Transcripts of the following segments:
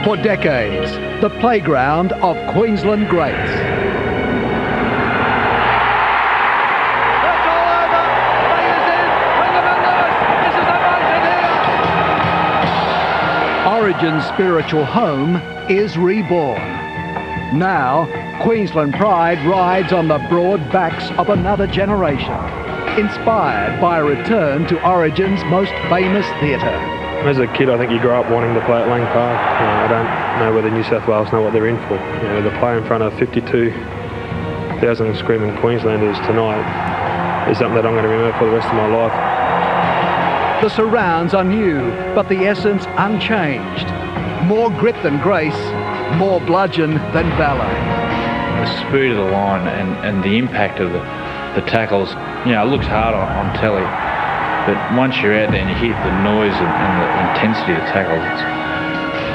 For decades, the playground of Queensland greats. Origin's spiritual home is reborn. Now, Queensland pride rides on the broad backs of another generation, inspired by a return to Origin's most famous theatre. As a kid, I think you grow up wanting to play at Lang Park. I don't know whether New South Wales know what they're in for. To play in front of 52,000 screaming Queenslanders tonight is something that I'm going to remember for the rest of my life. The surrounds are new, but the essence unchanged. More grit than grace, more bludgeon than valour. The speed of the line and the impact of the tackles, it looks hard on telly, but once you're out there and you hear the noise and the intensity of the tackles,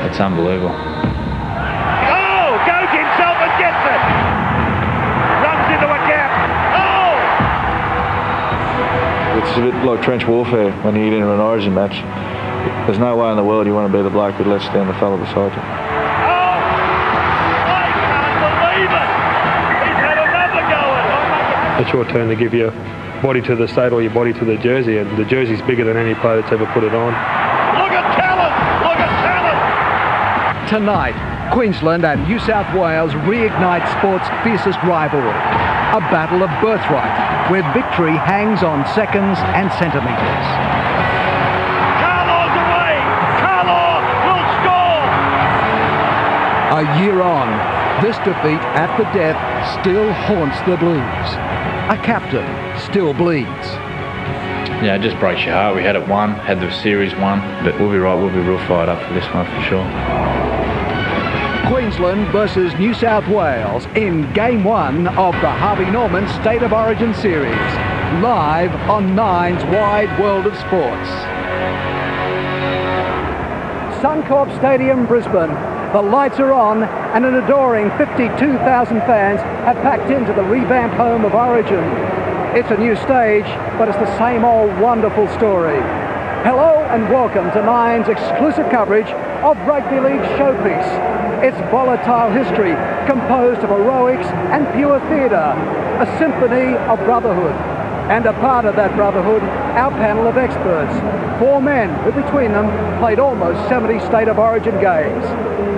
it's unbelievable. Oh, goes himself and gets it! Runs into a gap. Oh! It's a bit like trench warfare when you get into an Origin match. There's no way in the world you want to be the bloke who lets down the fellow beside you. It's your turn to give your body to the state or your body to the jersey, and the jersey's bigger than any player that's ever put it on. Look at talent! Look at talent! Tonight, Queensland and New South Wales reignite sport's fiercest rivalry. A battle of birthright, where victory hangs on seconds and centimetres. Carlaw's away! Carlaw will score! A year on, this defeat at the death still haunts the Blues. A captain still bleeds. Yeah, it just breaks your heart. We had it won, had the series won, but we'll be right, we'll be real fired up for this one for sure. Queensland versus New South Wales in Game 1 of the Harvey Norman State of Origin Series, live on Nine's Wide World of Sports. Suncorp Stadium, Brisbane. The lights are on and an adoring 52,000 fans have packed into the revamped home of Origin. It's a new stage, but it's the same old wonderful story. Hello and welcome to Nine's exclusive coverage of Rugby League Showpiece. Its volatile history, composed of heroics and pure theatre, a symphony of brotherhood. And a part of that brotherhood, our panel of experts. 4 men who between them played almost 70 State of Origin games.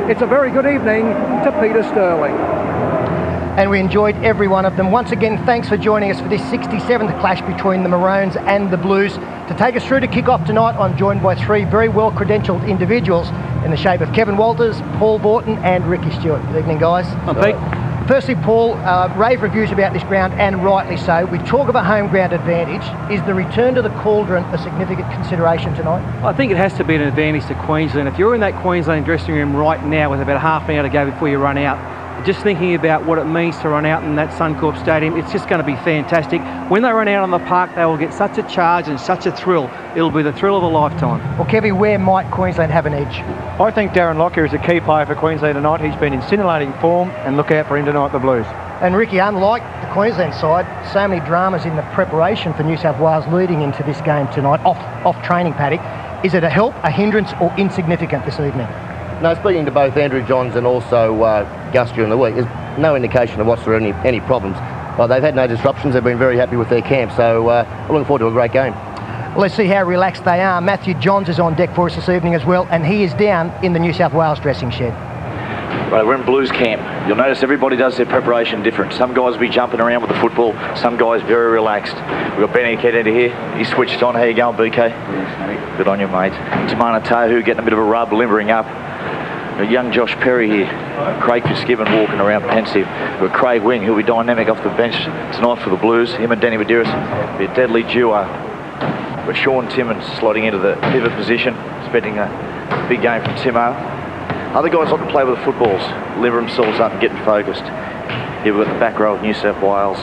It's a very good evening to Peter Sterling. And we enjoyed every one of them. Once again, thanks for joining us for this 67th clash between the Maroons and the Blues. To take us through to kick off tonight, I'm joined by 3 very well-credentialed individuals in the shape of Kevin Walters, Paul Borton and Ricky Stewart. Good evening, guys. Hi, Pete. Firstly, Paul, rave reviews about this ground, and rightly so. We talk of a home ground advantage. Is the return to the Cauldron a significant consideration tonight? I think it has to be an advantage to Queensland. If you're in that Queensland dressing room right now with about half an hour to go before you run out, just thinking about what it means to run out in that Suncorp Stadium, it's just going to be fantastic. When they run out on the park, they will get such a charge and such a thrill. It'll be the thrill of a lifetime. Well, Kevy, where might Queensland have an edge? I think Darren Lockyer is a key player for Queensland tonight. He's been in scintillating form, and look out for him tonight, the Blues. And Ricky, unlike the Queensland side, so many dramas in the preparation for New South Wales leading into this game tonight, off training paddock. Is it a help, a hindrance or insignificant this evening? No, speaking to both Andrew Johns and also Gus during the week, there's no indication of what's there any problems. They've had no disruptions. They've been very happy with their camp, so I'm looking forward to a great game. Well, let's see how relaxed they are. Matthew Johns is on deck for us this evening as well, and he is down in the New South Wales dressing shed. Right, we're in Blues camp. You'll notice everybody does their preparation different. Some guys will be jumping around with the football, some guys very relaxed. We've got Benny Kedder here. He's switched on. How you going, BK? Yes, good on you, mate. Tamana Tahu getting a bit of a rub, limbering up. Got young Josh Perry here. Craig Fitzgibbon walking around pensive. We've got Craig Wing, who'll be dynamic off the bench tonight for the Blues. Him and Danny Medeiros be a deadly duo. But Sean Timmins slotting into the pivot position, expecting a big game from Timo. Other guys like to play with the footballs, lever themselves up and get focused. Here we've got the back row of New South Wales.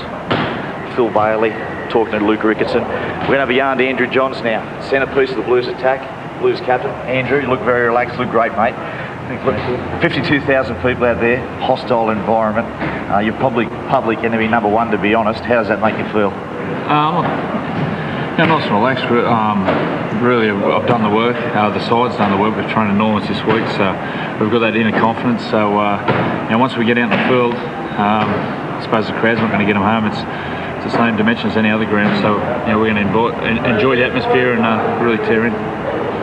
Phil Bailey talking to Luke Ricketson. We're going to have a yarn to Andrew Johns now. Centrepiece of the Blues attack. Blues captain. Andrew, you look very relaxed, look great, mate. Look, 52,000 people out there, hostile environment. You're probably public enemy number 1, to be honest. How does that make you feel? Nice and relaxed. really, I've done the work. The side's done the work. We've trained enormous this week, so we've got that inner confidence. So once we get out in the field, I suppose the crowd's not going to get them home. It's the same dimension as any other ground. So we're going to enjoy the atmosphere and really tear in.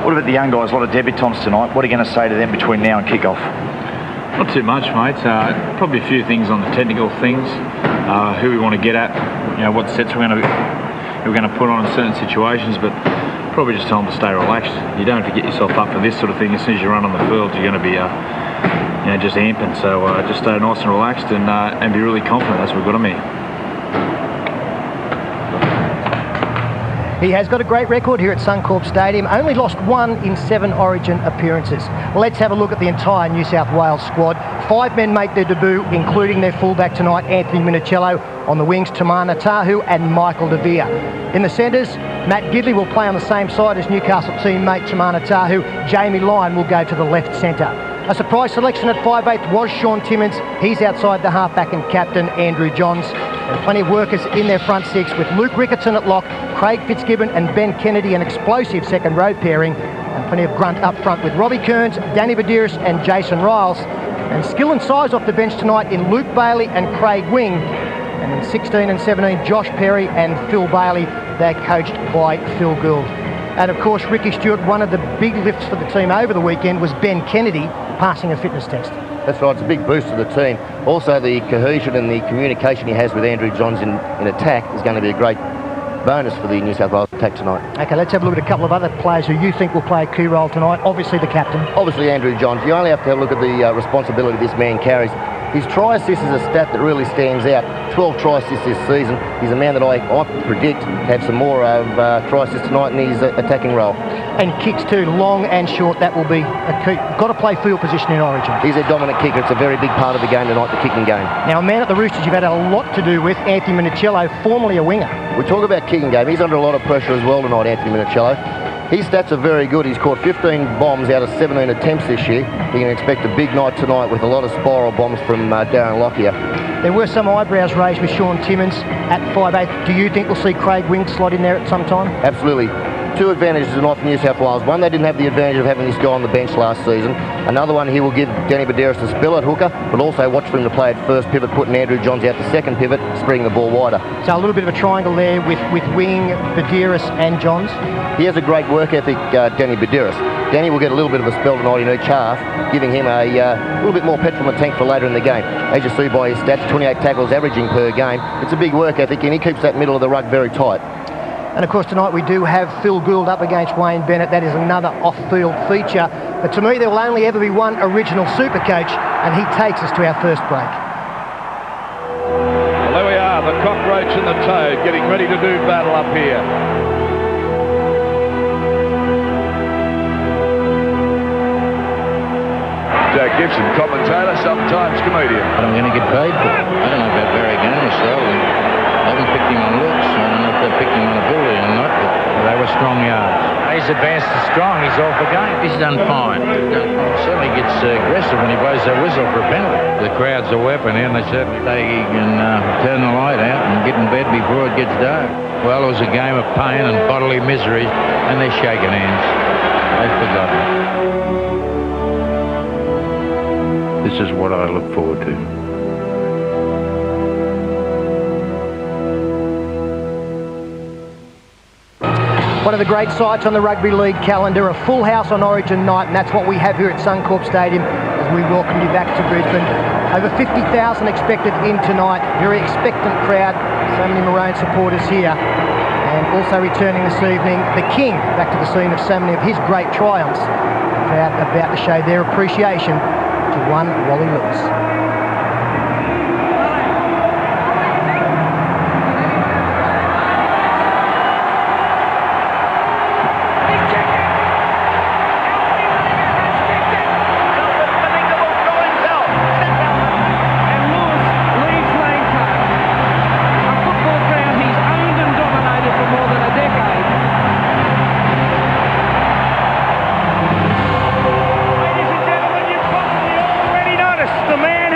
What about the young guys? A lot of debutants tonight. What are you going to say to them between now and kick-off? Not too much, mate. Probably a few things on the technical things, who we want to get at, what sets we're going to put on in certain situations, but probably just tell them to stay relaxed. You don't have to get yourself up for this sort of thing. As soon as you run on the field, you're going to be just amping. So just stay nice and relaxed and be really confident. That's what we've got to be. He has got a great record here at Suncorp Stadium, only lost 1 in 7 Origin appearances. Let's have a look at the entire New South Wales squad. 5 men make their debut, including their fullback tonight, Anthony Minicello. On the wings, Tamana Tahu and Michael De Vere. In the centres, Matt Gidley will play on the same side as Newcastle teammate Tamana Tahu. Jamie Lyon will go to the left centre. A surprise selection at 5'8" was Sean Timmins. He's outside the halfback and captain, Andrew Johns. And plenty of workers in their front six with Luke Ricketson at lock, Craig Fitzgibbon and Ben Kennedy, an explosive second row pairing, and plenty of grunt up front with Robbie Kearns, Danny Badiris and Jason Riles. And skill and size off the bench tonight in Luke Bailey and Craig Wing. And in 16 and 17, Josh Perry and Phil Bailey. They're coached by Phil Gould. And of course, Ricky Stewart, one of the big lifts for the team over the weekend was Ben Kennedy passing a fitness test. That's right, it's a big boost to the team. Also, the cohesion and the communication he has with Andrew Johns in attack is going to be a great bonus for the New South Wales attack tonight. Okay, let's have a look at a couple of other players who you think will play a key role tonight. Obviously the captain. Obviously Andrew Johns. You only have to have a look at the responsibility this man carries. His try assist is a stat that really stands out. 12 try assists this season. He's a man that I predict to have some more of try assists tonight in his attacking role. And kicks too, long and short. That will be a key. Got to play field position in Origin. He's a dominant kicker. It's a very big part of the game tonight, the kicking game. Now, a man at the Roosters you've had a lot to do with, Anthony Minicello, formerly a winger. We talk about kicking game. He's under a lot of pressure as well tonight, Anthony Minicello. His stats are very good. He's caught 15 bombs out of 17 attempts this year. You can expect a big night tonight with a lot of spiral bombs from Darren Lockyer. There were some eyebrows raised with Sean Timmins at 5'8". Do you think we'll see Craig Wing slot in there at some time? Absolutely. 2 advantages tonight for New South Wales. One, they didn't have the advantage of having this guy on the bench last season. Another one, he will give Danny Badiris a spell at hooker, but also watch for him to play at first pivot, putting Andrew Johns out the second pivot, spreading the ball wider. So a little bit of a triangle there with Wing, Badiris and Johns. He has a great work ethic, Danny Badiris. Danny will get a little bit of a spell tonight in each half, giving him a little bit more petrol in the tank for later in the game. As you see by his stats, 28 tackles averaging per game. It's a big work ethic, and he keeps that middle of the ruck very tight. And of course tonight we do have Phil Gould up against Wayne Bennett. That is another off-field feature. But to me there will only ever be one original super coach, and he takes us to our first break. Well, there we are, the cockroach and the toad getting ready to do battle up here. Jack Gibson, commentator, sometimes comedian. But I'm going to get paid for it. I don't know about Barry Gaines, so I haven't picked him on looks. I don't know if they picked him on ability or not, but they were strong yards. He's advanced to strong. He's off the game. He's done fine. Certainly gets aggressive when he blows that whistle for a penalty. The crowd's a weapon, and they certainly they can turn the light out and get in bed before it gets dark. Well, it was a game of pain and bodily misery, and they're shaking hands. They've forgotten. This is what I look forward to. One of the great sights on the Rugby League calendar, a full house on Origin night, and that's what we have here at Suncorp Stadium as we welcome you back to Brisbane. Over 50,000 expected in tonight, very expectant crowd, so many Maroon supporters here. And also returning this evening, the King, back to the scene of so many of his great triumphs. The crowd about to show their appreciation to one Wally Lewis. The man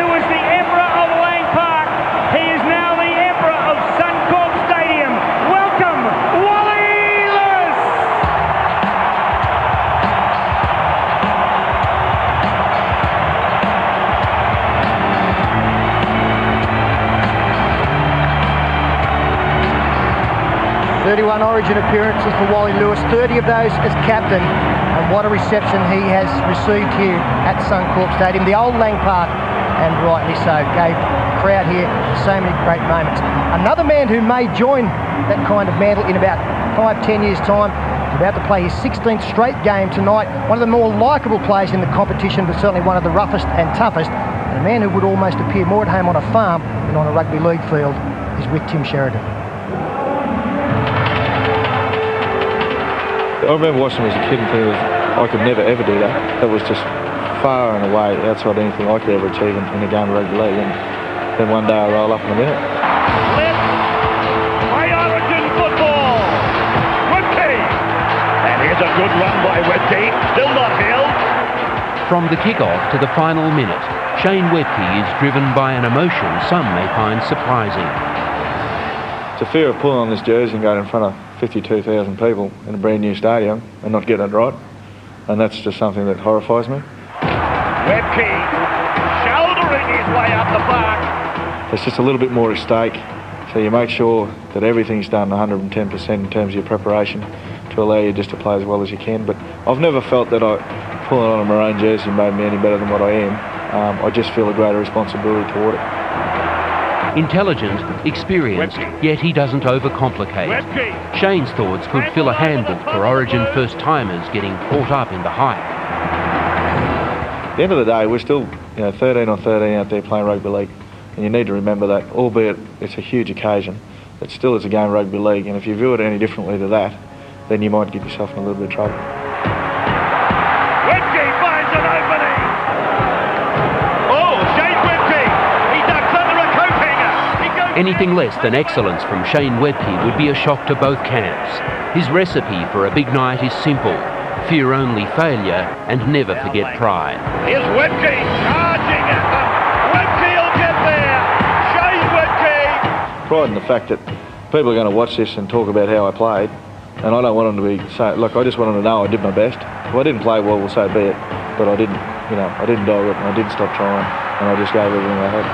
31 Origin appearances for Wally Lewis, 30 of those as captain. And what a reception he has received here at Suncorp Stadium, the old Lang Park, and rightly so. Gave the crowd here so many great moments. Another man who may join that kind of mantle in about 5-10 years' time, is about to play his 16th straight game tonight. One of the more likeable players in the competition, but certainly one of the roughest and toughest. And a man who would almost appear more at home on a farm than on a rugby league field is with Tim Sheridan. I remember watching him as a kid and thinking I could never ever do that. That was just far and away outside anything I could ever achieve in a game of rugby league. And then one day I roll up and I'm in it. Let's play Origin football. Webkey. And here's a good run by Webkey. Still not held. From the kick-off to the final minute, Shane Webkey is driven by an emotion some may find surprising. It's a fear of pulling on this jersey and going in front of 52,000 people in a brand new stadium and not getting it right. And that's just something that horrifies me. Webkey shouldering his way up the park. There's just a little bit more at stake. So you make sure that everything's done 110% in terms of your preparation to allow you just to play as well as you can. But I've never felt that pulling on a maroon jersey made me any better than what I am. I just feel a greater responsibility toward it. Intelligent, experienced, yet he doesn't overcomplicate. Shane's thoughts could fill a handbook for Origin first-timers getting caught up in the hype. At the end of the day, we're still 13 on 13 out there playing rugby league. And you need to remember that, albeit it's a huge occasion, it still is a game of rugby league. And if you view it any differently to that, then you might get yourself in a little bit of trouble. Webkey finds an opening. Oh, Shane Webkey. He ducks under a coat hanger. Anything less than excellence from Shane Webkey would be a shock to both camps. His recipe for a big night is simple. Fear only failure and never forget pride. Here's Webkey charging at them. Webkey will get there. Shane Webkey. Pride in the fact that people are going to watch this and talk about how I played, and I don't want them to be saying, look, I just want them to know I did my best. If I didn't play well, we'll say be it, but I didn't dog it and I didn't stop trying, and I just gave everything I had.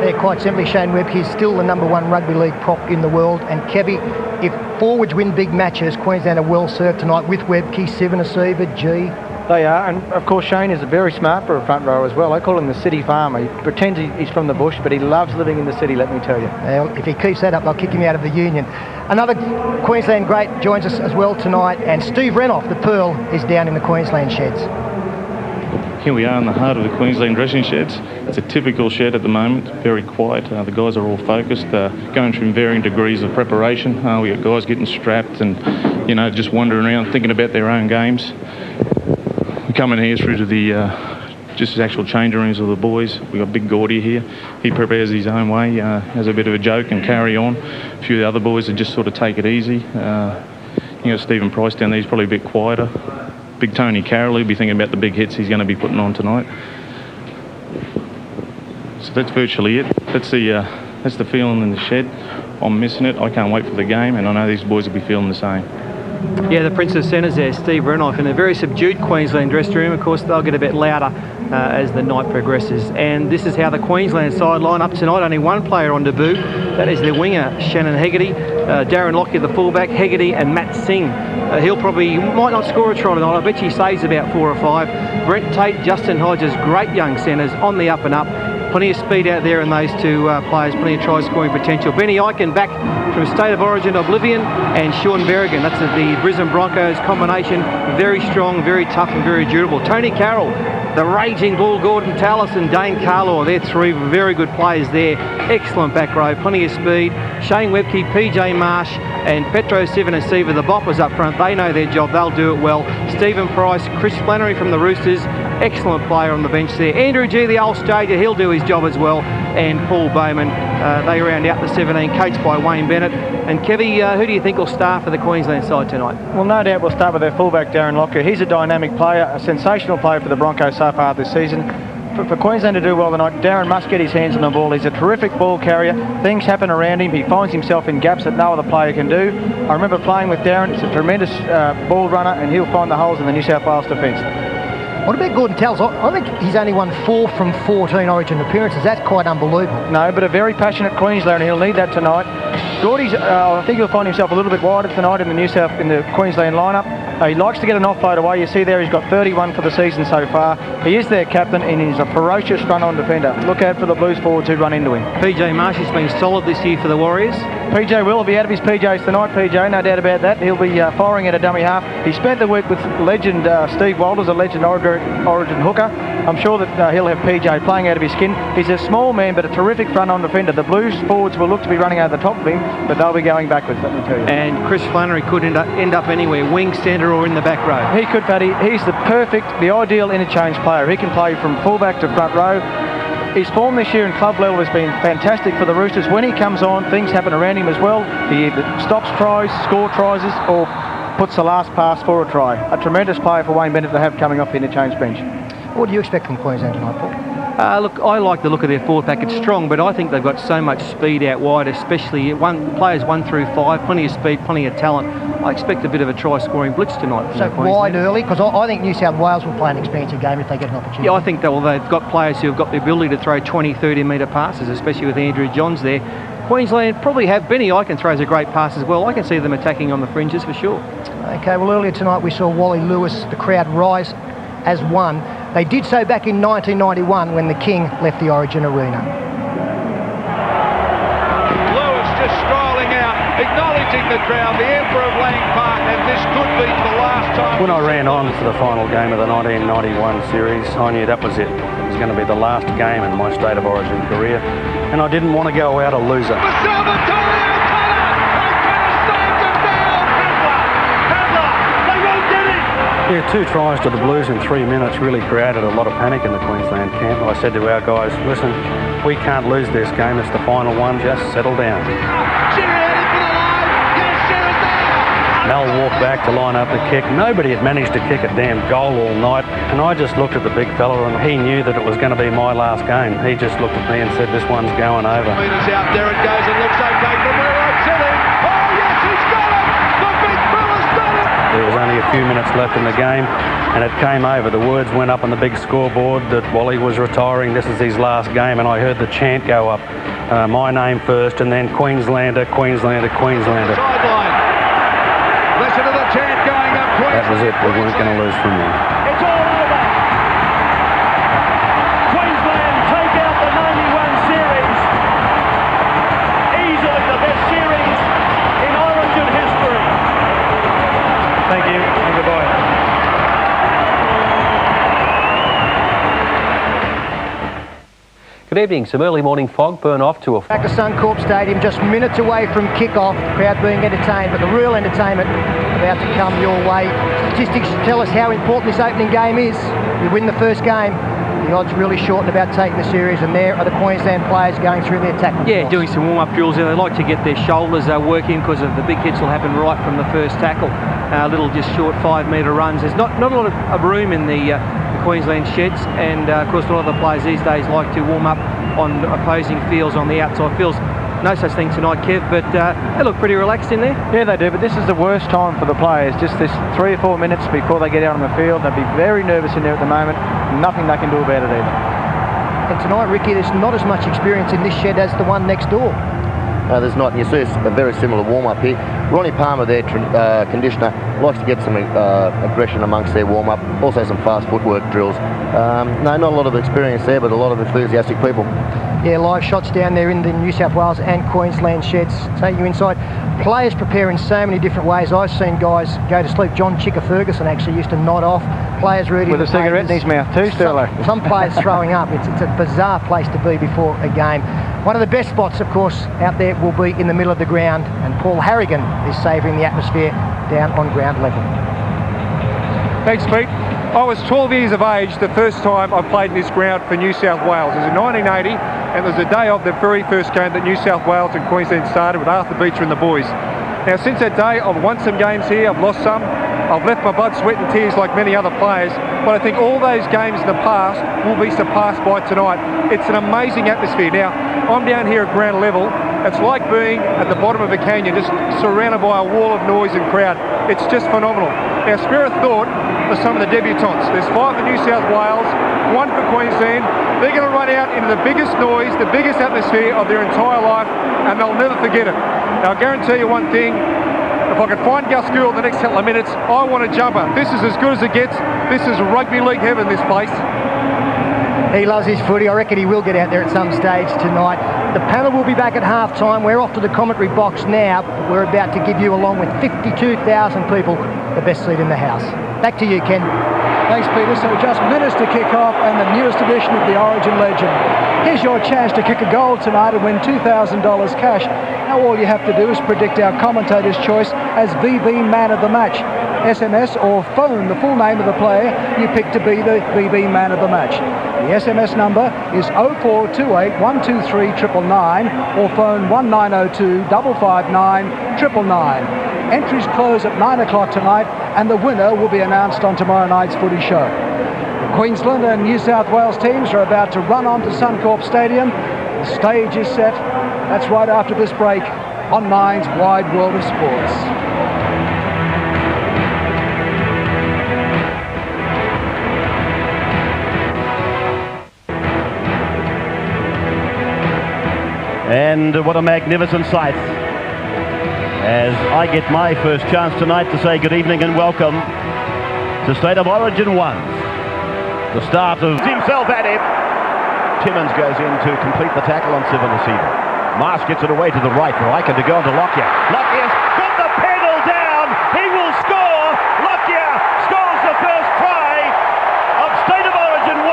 Yeah, quite simply, Shane Webkey is still the #1 rugby league prop in the world. And Kevy, if forwards win big matches, Queensland are well served tonight with Webkey, Sivanasiva, G. They are, and of course Shane is very smart for a front row as well. I call him the city farmer. He pretends he's from the bush, but he loves living in the city, let me tell you. Well, if he keeps that up, they'll kick him out of the union. Another Queensland great joins us as well tonight, and Steve Renouf, the Pearl, is down in the Queensland sheds. Here we are in the heart of the Queensland dressing sheds. It's a typical shed at the moment, very quiet. The guys are all focused, going through varying degrees of preparation. We got guys getting strapped and, just wandering around thinking about their own games. We come in here through to the just the actual change rooms of the boys. We got Big Gordy here. He prepares his own way, has a bit of a joke and carry on. A few of the other boys that just sort of take it easy. Stephen Price down there, he's probably a bit quieter. Big Tony Carroll, he'll be thinking about the big hits he's going to be putting on tonight. So that's virtually it. That's the feeling in the shed. I'm missing it. I can't wait for the game, and I know these boys will be feeling the same. Yeah, the Prince of Centres there, Steve Renouf, in a very subdued Queensland dressing room. Of course, they'll get a bit louder as the night progresses. And this is how the Queensland side line up tonight. Only one player on debut. That is their winger, Shannon Hegarty. Darren Lockyer, the fullback, Hegarty and Matt Singh. He'll might not score a try tonight. I bet he saves about 4 or 5. Brent Tate, Justin Hodges, great young centres on the up and up. Plenty of speed out there in those two players, plenty of try-scoring potential. Benny Eichen back from State of Origin Oblivion, and Sean Berrigan. That's the Brisbane Broncos combination. Very strong, very tough and very durable. Tony Carroll, the raging bull, Gordon Tallis and Dane Carlaw. They're 3 very good players there. Excellent back row, plenty of speed. Shane Webkey, PJ Marsh and Petro Sivanasiva, the boppers up front. They know their job, they'll do it well. Stephen Price, Chris Flannery from the Roosters, excellent player on the bench there. Andrew G, the old stager, he'll do his job as well. And Paul Bowman, they round out the 17, coached by Wayne Bennett. And Kevy, who do you think will start for the Queensland side tonight? Well, no doubt we'll start with their fullback, Darren Lockyer. He's a dynamic player, a sensational player for the Broncos so far this season. For Queensland to do well tonight, Darren must get his hands on the ball. He's a terrific ball carrier. Things happen around him. He finds himself in gaps that no other player can do. I remember playing with Darren. He's a tremendous ball runner, and he'll find the holes in the New South Wales defence. What about Gordon Tallis? I think he's only won 4 from 14 Origin appearances. That's quite unbelievable. No, but a very passionate Queenslander, and he'll need that tonight. Gordy's, I think he'll find himself a little bit wider tonight in the Queensland lineup. He likes to get an offload away. You see there, he's got 31 for the season so far. He is their captain, and he's a ferocious front-on defender. Look out for the Blues forwards who run into him. PJ Marsh has been solid this year for the Warriors. PJ will be out of his PJs tonight, PJ, no doubt about that. He'll be firing at a dummy half. He spent the week with legend Steve Walters, a legend Origin hooker. I'm sure that he'll have PJ playing out of his skin. He's a small man, but a terrific front-on defender. The Blues forwards will look to be running over the top of him, but they'll be going backwards, let me tell you. And Chris Flannery could end up anywhere, wing, centre or in the back row. He could, Paddy. He's the ideal interchange player. He can play from fullback to front row. His form this year in club level has been fantastic for the Roosters. When he comes on, things happen around him as well. He either stops tries, score tries, or puts the last pass for a try. A tremendous player for Wayne Bennett to have coming off the interchange bench. What do you expect from Queensland tonight, Paul? Look, I like the look of their forward pack. It's strong, but I think they've got so much speed out wide, especially players 1 through 5, plenty of speed, plenty of talent. I expect a bit of a try-scoring blitz tonight. So wide early? Because I think New South Wales will play an expansive game if they get an opportunity. Yeah, I think they've got players who have got the ability to throw 20, 30-metre passes, especially with Andrew Johns there. Queensland probably have. Benny Ikin throws a great pass as well. I can see them attacking on the fringes for sure. Okay, well, earlier tonight we saw Wally Lewis, the crowd, rise as one. They did so back in 1991 when the King left the Origin arena. Lewis just strolling out, acknowledging the crowd, the Emperor of Lang Park, and this could be the last time. When I ran on for the final game of the 1991 series, I knew that was it. It was going to be the last game in my State of Origin career, and I didn't want to go out a loser. Yeah, 2 tries to the Blues in 3 minutes really created a lot of panic in the Queensland camp. I said to our guys, listen, we can't lose this game. It's the final one. Just settle down. Mel walked back to line up the kick. Nobody had managed to kick a damn goal all night. And I just looked at the big fella, and he knew that it was going to be my last game. He just looked at me and said, this one's going over. Meters out there it goes. It looks okay from where I'm sitting. Oh, yes, he's got it. The big fella's done it. There was only a few minutes left in the game, and it came over. The words went up on the big scoreboard that Wally was retiring. This is his last game, and I heard the chant go up. My name first, and then Queenslander, Queenslander, Queenslander. Sideline. Listen to the chant going up. That was it. We weren't going to lose from there. It's all over. Queensland take out the 91 series. Easily the best series in Origin history. Thank you, and goodbye. Good evening. Some early morning fog burn off to a... Back to Suncorp Stadium, just minutes away from kick-off. The crowd being entertained, but the real entertainment about to come your way. Statistics tell us how important this opening game is. You win the first game, the odds really shorten about taking the series, and there are the Queensland players going through their tackle. Yeah, doing some warm-up drills there. They like to get their shoulders working because of the big hits will happen right from the first tackle. Little just short 5-metre runs. There's not a lot of room in the Queensland sheds, and of course a lot of the players these days like to warm up on opposing fields on the outside fields. No such thing tonight, Kev, but they look pretty relaxed in there. Yeah, they do, but this is the worst time for the players. Just this 3 or 4 minutes before they get out on the field. They'll be very nervous in there at the moment. Nothing they can do about it either. And tonight, Ricky, there's not as much experience in this shed as the one next door. There's not, and you see a very similar warm-up here. Ronnie Palmer, their conditioner, likes to get some aggression amongst their warm-up, also some fast footwork drills. No, not a lot of experience there, but a lot of enthusiastic people. Yeah, live shots down there in the New South Wales and Queensland sheds. Take you inside. Players prepare in so many different ways. I've seen guys go to sleep. John Chicka Ferguson actually used to nod off. Players reading with a cigarette in his mouth too, Sterlo. Some players throwing up. It's a bizarre place to be before a game. One of the best spots, of course, out there will be in the middle of the ground, and Paul Harrigan is savouring the atmosphere down on ground level. Thanks, Pete. I was 12 years of age the first time I played in this ground for New South Wales. It was in 1980, and it was the day of the very first game that New South Wales and Queensland started with Arthur Beecher and the boys. Now, since that day, I've won some games here, I've lost some. I've left my blood, sweat and tears like many other players, but I think all those games in the past will be surpassed by tonight. It's an amazing atmosphere. Now, I'm down here at ground level. It's like being at the bottom of a canyon, just surrounded by a wall of noise and crowd. It's just phenomenal. Now, spare a thought, for some of the debutants. There's 5 for New South Wales, 1 for Queensland. They're going to run out into the biggest noise, the biggest atmosphere of their entire life, and they'll never forget it. Now, I guarantee you one thing, if I could find Gus Gould in the next couple of minutes, I want a jumper. This is as good as it gets. This is rugby league heaven, this place. He loves his footy. I reckon he will get out there at some stage tonight. The panel will be back at half-time. We're off to the commentary box now. We're about to give you, along with 52,000 people, the best seat in the house. Back to you, Ken. Thanks, Peter. So just minutes to kick off and the newest edition of the Origin Legend. Here's your chance to kick a goal tonight and win $2,000 cash. Now all you have to do is predict our commentator's choice as VB Man of the Match. SMS or phone the full name of the player you pick to be the VB Man of the Match. The SMS number is 0428 123 999 or phone 1902 559 999. Entries close at 9 o'clock tonight and the winner will be announced on tomorrow night's footy show. The Queensland and New South Wales teams are about to run on to Suncorp Stadium. The stage is set. That's right after this break on Nine's Wide World of Sports. And what a magnificent sight as I get my first chance tonight to say good evening and welcome to State of Origin 1. The start of himself at him. Timmins goes in to complete the tackle on Sivanasiva. Mars gets it away to the right for Iker to go on to Lockyer. Lockyer's got the pedal down. He will score. Lockyer scores the first try of State of Origin 1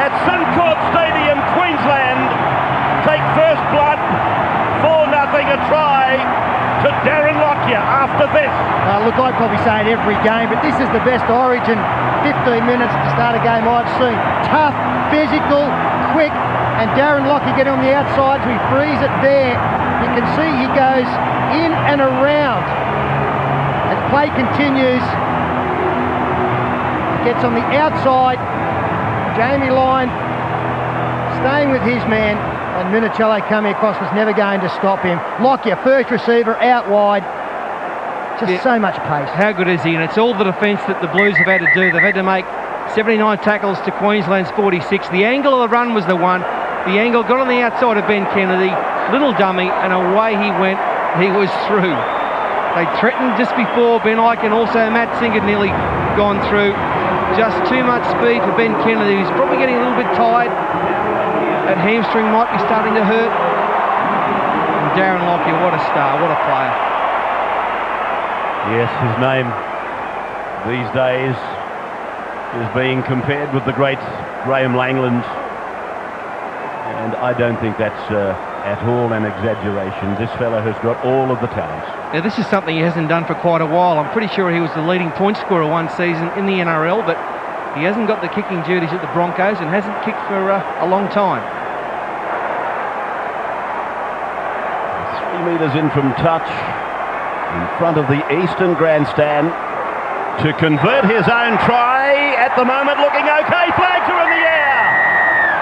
at Suncorp Stadium, Queensland. Take first blood. 4-0 a try to Darren Lockyer after this. Look, I'd probably say it every game, but this is the best Origin 15 minutes to start a game I've seen. Tough, physical, quick, and Darren Lockyer get on the outside, so he frees it there. You can see he goes in and around. As play continues, gets on the outside. Jamie Lyon staying with his man. And Municello coming across was never going to stop him. Lockyer, first receiver, out wide. Just so much pace. How good is he? And it's all the defence that the Blues have had to do. They've had to make 79 tackles to Queensland's 46. The angle of the run was the one. The angle got on the outside of Ben Kennedy. Little dummy, and away he went. He was through. They threatened just before. Ben Ike and also Matt Singh had nearly gone through. Just too much speed for Ben Kennedy. He's probably getting a little bit tired. That hamstring might be starting to hurt. And Darren Lockyer, what a star, what a player. Yes, his name these days is being compared with the great Graham Langland. And I don't think that's at all an exaggeration. This fellow has got all of the talents. Now, this is something he hasn't done for quite a while. I'm pretty sure he was the leading point scorer one season in the NRL, but he hasn't got the kicking duties at the Broncos and hasn't kicked for a long time. 3 metres in from touch, in front of the Eastern Grandstand, to convert his own try. At the moment looking okay, flags are in the air.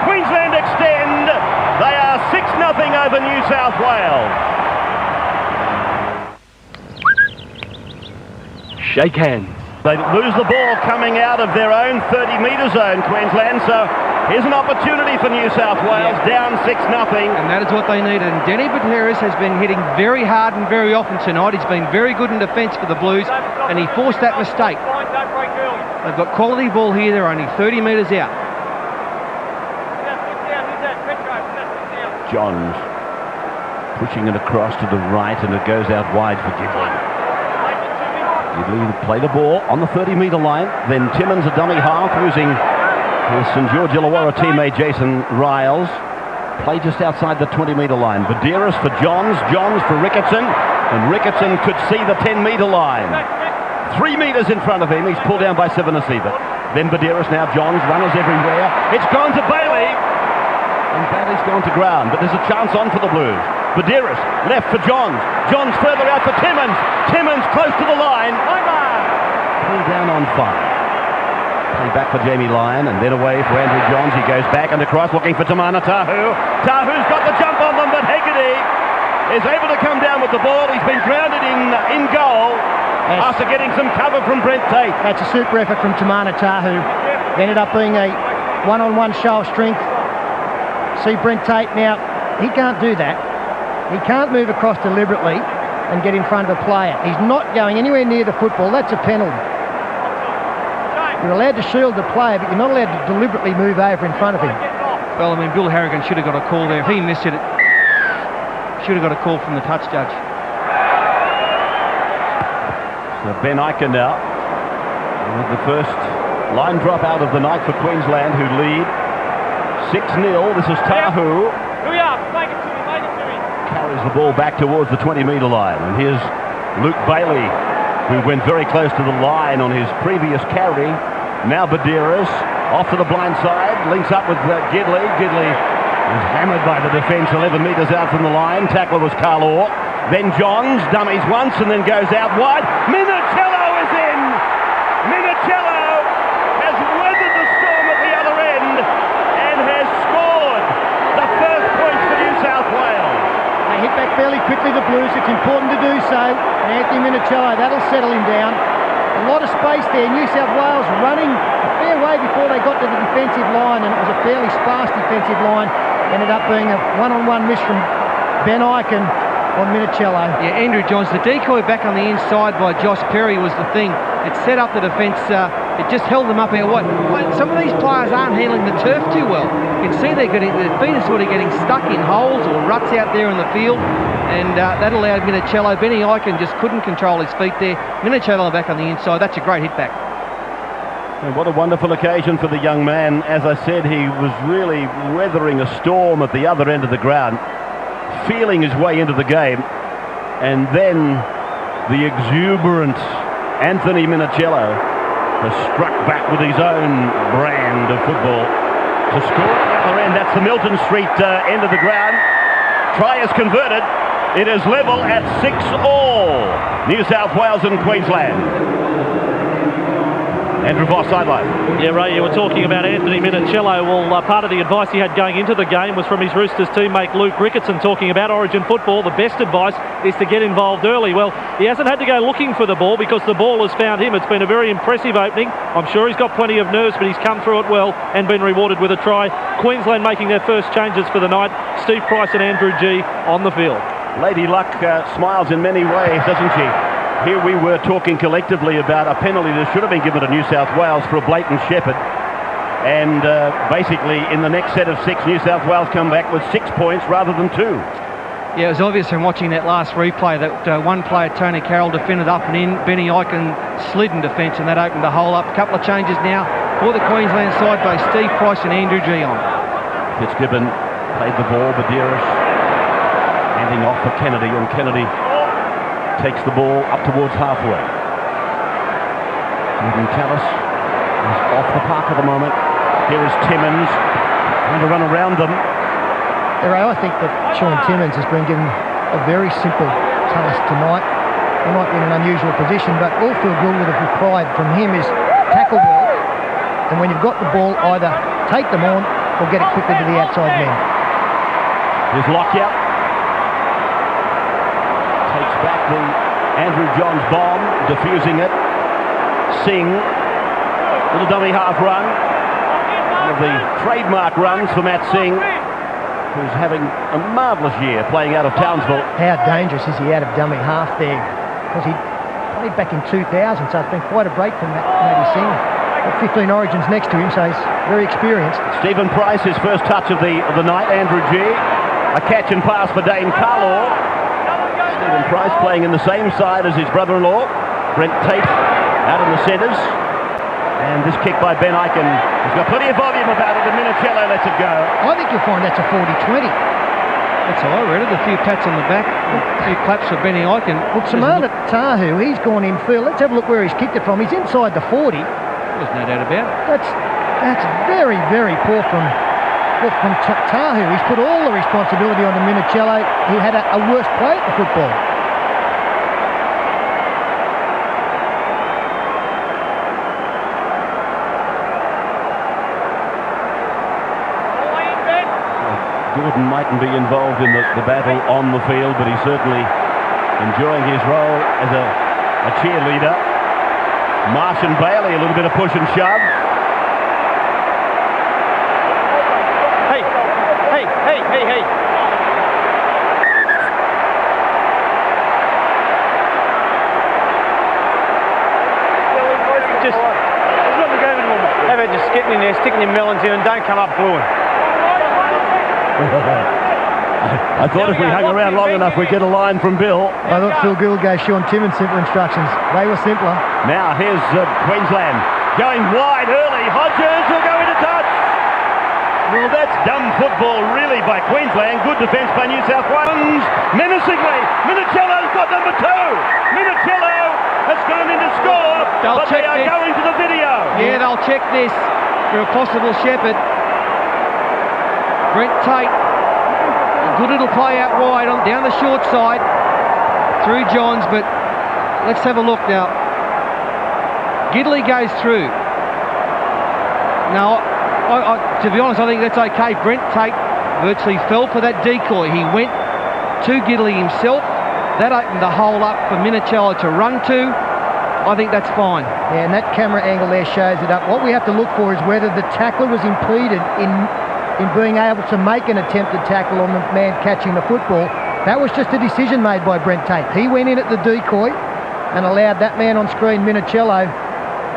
Queensland extend. They are 6-0 over New South Wales. Shake hands. They lose the ball coming out of their own 30-metre zone, Queensland, so here's an opportunity for New South Wales, down 6-0. And that is what they needed. And Denny Buteris has been hitting very hard and very often tonight. He's been very good in defence for the Blues, and he forced that mistake. They've got quality ball here. They're only 30 metres out. Johns pushing it across to the right, and it goes out wide for Gidley. Gidley play the ball on the 30-metre line. Then Timmins, a dummy half, using his St George Illawarra teammate Jason Riles. Play just outside the 20-metre line. Buteris for Johns, Johns for Ricketson, and Ricketson could see the 10-metre line. 3 metres in front of him. He's pulled down by Sivanasiva. Then Buteris, now Johns, runners everywhere. It's gone to Bailey. And Bailey's gone to ground, but there's a chance on for the Blues. Buteris, left for Johns. Johns further out for Timmins. Timmins close to the line. Play down on 5. Play back for Jamie Lyon, and then away for Andrew Johns. He goes back and across looking for Tamana Tahu. Tahu's got the jump on them, but Hegarty is able to come down with the ball. He's been grounded in goal. after getting some cover from Brent Tate. That's a super effort from Tamana Tahu. It ended up being a one-on-one show of strength. See Brent Tate now, he can't do that. He can't move across deliberately and get in front of a player. He's not going anywhere near the football. That's a penalty. You're allowed to shield the player, but you're not allowed to deliberately move over in front of him. Well, I mean, Bill Harrigan should have got a call there. If he missed it, should have got a call from the touch judge. So Ben Ikin now with the first line drop out of the night for Queensland, who lead 6-0. This is Tahu. Carries the ball back towards the 20-metre line. And here's Luke Bailey, who went very close to the line on his previous carry. Now Badiras off to the blind side, links up with Gidley. Gidley is hammered by the defence 11 metres out from the line. Tackler was Carlaw. Then Johns dummies once and then goes out wide. Minicello is in. Minicello has weathered the storm at the other end and has scored the first points for New South Wales. They hit back fairly quickly, the Blues. It's important to do so. And Anthony Minicello, that'll settle him down. A lot of space there. New South Wales running a fair way before they got to the defensive line, and it was a fairly sparse defensive line. Ended up being a one-on-one miss from Ben Ikin on Minicello. Yeah, Andrew Johns, the decoy back on the inside by Josh Perry was the thing. It set up the defence. It just held them up here. Some of these players aren't handling the turf too well. You can see their feet are sort of getting stuck in holes or ruts out there in the field, and that allowed Minicello. Benny Ikin just couldn't control his feet there. Minicello back on the inside. That's a great hit back. And what a wonderful occasion for the young man. As I said, he was really weathering a storm at the other end of the ground, feeling his way into the game, and then the exuberant Anthony Minicello has struck back with his own brand of football to score at the other end. That's the Milton Street end of the ground. Try is converted. It is level at 6-all. New South Wales and Queensland. Andrew Voss, sideline. Yeah, Ray, you were talking about Anthony Minicello. Well, part of the advice he had going into the game was from his Roosters teammate Luke Ricketson, talking about Origin football. The best advice is to get involved early. Well, he hasn't had to go looking for the ball because the ball has found him. It's been a very impressive opening. I'm sure he's got plenty of nerves, but he's come through it well and been rewarded with a try. Queensland making their first changes for the night. Steve Price and Andrew G on the field. Lady Luck smiles in many ways, doesn't she? Here we were talking collectively about a penalty that should have been given to New South Wales for a blatant shepherd. And basically, in the next set of 6, New South Wales come back with 6 points rather than 2. Yeah, it was obvious from watching that last replay that one player, Tony Carroll, defended up and in. Benny Ikin slid in defence, and that opened the hole up. A couple of changes now for the Queensland side by Steve Price and Andrew G on. Fitzgibbon played the ball, Badiras handing off for Kennedy, and Kennedy takes the ball up towards halfway. Ruben Tallis is off the park at the moment. Here is Timmins trying to run around them. I think that Sean Timmins has been given a very simple task tonight. He might be in an unusual position, but all Phil Gould would have required from him is tackle well, and when you've got the ball, either take them on or get it quickly to the outside men. Here's Lockyer. Takes back the Andrew Johns bomb, diffusing it. Singh, little dummy half run. One of the trademark runs for Matt Singh, who's having a marvellous year playing out of Townsville. How dangerous is he out of dummy half there? Because he played back in 2000, so it's been quite a break from Matty Singh. Got 15 origins next to him, so he's very experienced. Stephen Price, his first touch of the night. Andrew G. A catch and pass for Dane Carlaw. Stephen Price playing in the same side as his brother-in-law, Brent Tate, out in the centres. And this kick by Ben Ikin has got plenty of volume about it, and Minicello lets it go. I think you'll find that's a 40-20. That's how I read it. A few pats on the back, a few claps for Benny Ikin. Look, Tamana Tahu, he's gone in field. Let's have a look where he's kicked it from. He's inside the 40. There's no doubt about it. That's very, very poor from Tahu. He's put all the responsibility on the Minicello, who had a worse play at the football. Gordon mightn't be involved in the battle on the field, but he's certainly enjoying his role as a a cheerleader. Marsh and Bailey, a little bit of push and shove. Hey. Just how about just getting in there, sticking your melons in and don't come up fluent. I thought if we hung around long enough we'd get a line from Bill. I thought Phil Gould gave Sean Timmins simpler instructions. They were simpler. Now here's Queensland going wide early. Hodges will go into touch. Well, that's dumb football really by Queensland. Good defence by New South Wales. Menacingly, Minicello's got number 2. Minicello has gone in to score, but they are going to the video. Yeah, they'll check this for a possible shepherd. Brent Tate, a good little play out wide on down the short side through Johns, but let's have a look now. Gidley goes through. Now, to be honest, I think that's okay. Brent Tate virtually fell for that decoy. He went to Gidley himself. That opened the hole up for Minicello to run to. I think that's fine. Yeah, and that camera angle there shows it up. What we have to look for is whether the tackler was impeded in being able to make an attempted tackle on the man catching the football. That was just a decision made by Brent Tate. He went in at the decoy and allowed that man on screen, Minicello,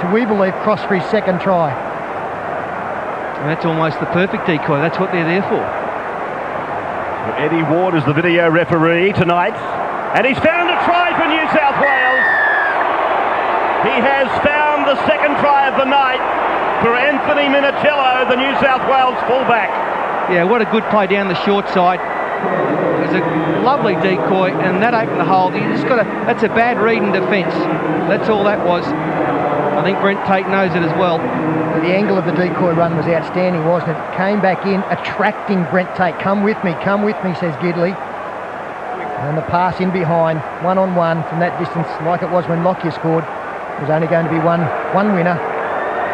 to, we believe, cross for his second try. And that's almost the perfect decoy. That's what they're there for. Eddie Ward is the video referee tonight, and he's found a try for New South Wales. He has found the second try of the night for Anthony Minicello, the New South Wales fullback. Yeah, what a good play down the short side. It was a lovely decoy, and that opened the hole. You just got to, that's a bad read in defence. That's all that was. I think Brent Tate knows it as well. The angle of the decoy run was outstanding, wasn't it? Came back in, attracting Brent Tate. Come with me, says Gidley. And the pass in behind, one-on-one from that distance, like it was when Lockyer scored. There's only going to be one winner.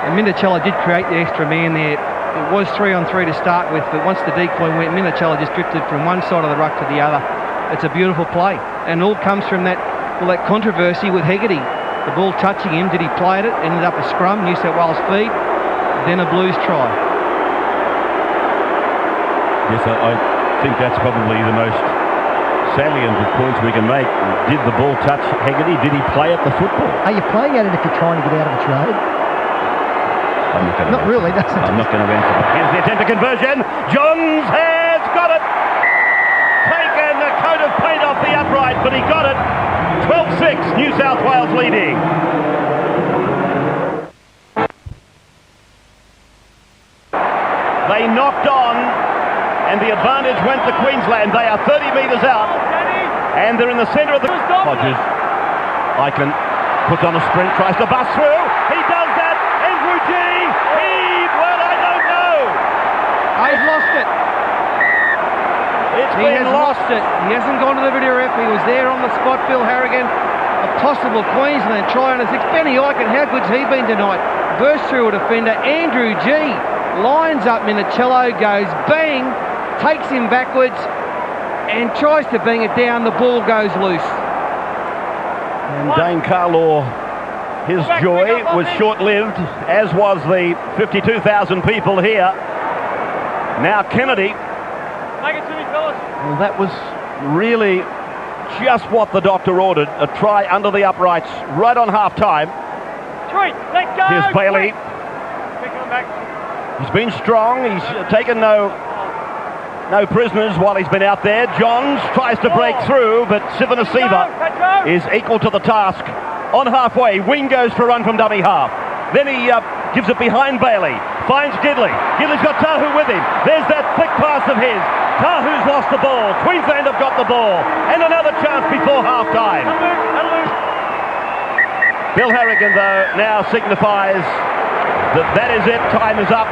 And Minicello did create the extra man there. It was 3-on-3 to start with, but once the decoy went, Minicello just drifted from one side of the ruck to the other. It's a beautiful play. And all comes from that controversy with Hegarty. The ball touching him, did he play it? Ended up a scrum, New South Wales feed, then a Blues try. Yes, I think that's probably the most salient of points we can make. Did the ball touch Hegarty? Did he play at the football? Are you playing at it if you're trying to get out of the trade? Not really, that's it. I'm not going to answer that. Here's the attempt at conversion. Johns has got it. Taken a coat of paint off the upright, but he got it. 12-6, New South Wales leading. They knocked on, and the advantage went to Queensland. They are 30 metres out, and they're in the centre of the... Hodges. Eichmann puts on a sprint, tries to bust through. He does that. Andrew G. Well, I don't know. He's lost it. He has lost it. He hasn't gone to the video ref. He was there on the spot. Bill Harrigan, a possible Queensland try on a 6. Benny Eichen, how good's he been tonight? Burst through a defender. Andrew G. lines up Minicello, goes bang, takes him backwards and tries to bang it down. The ball goes loose. And Dane Carlaw, his joy was short-lived, as was the 52,000 people here. Now Kennedy. Make it to me, fellas. Well, that was really just what the doctor ordered. A try under the uprights right on half-time. Let go. Here's Bailey. He's been strong. He's taken no prisoners while he's been out there. Johns tries to break through, but Sivanasiva is equal to the task. On halfway, wing goes for a run from dummy half. Then he gives it behind Bailey. Finds Gidley. Gidley's got Tahu with him. There's that flick pass of his. Tahu's lost the ball. Queensland have got the ball. And another chance before half-time. Bill Harrigan, though, now signifies that is it. Time is up.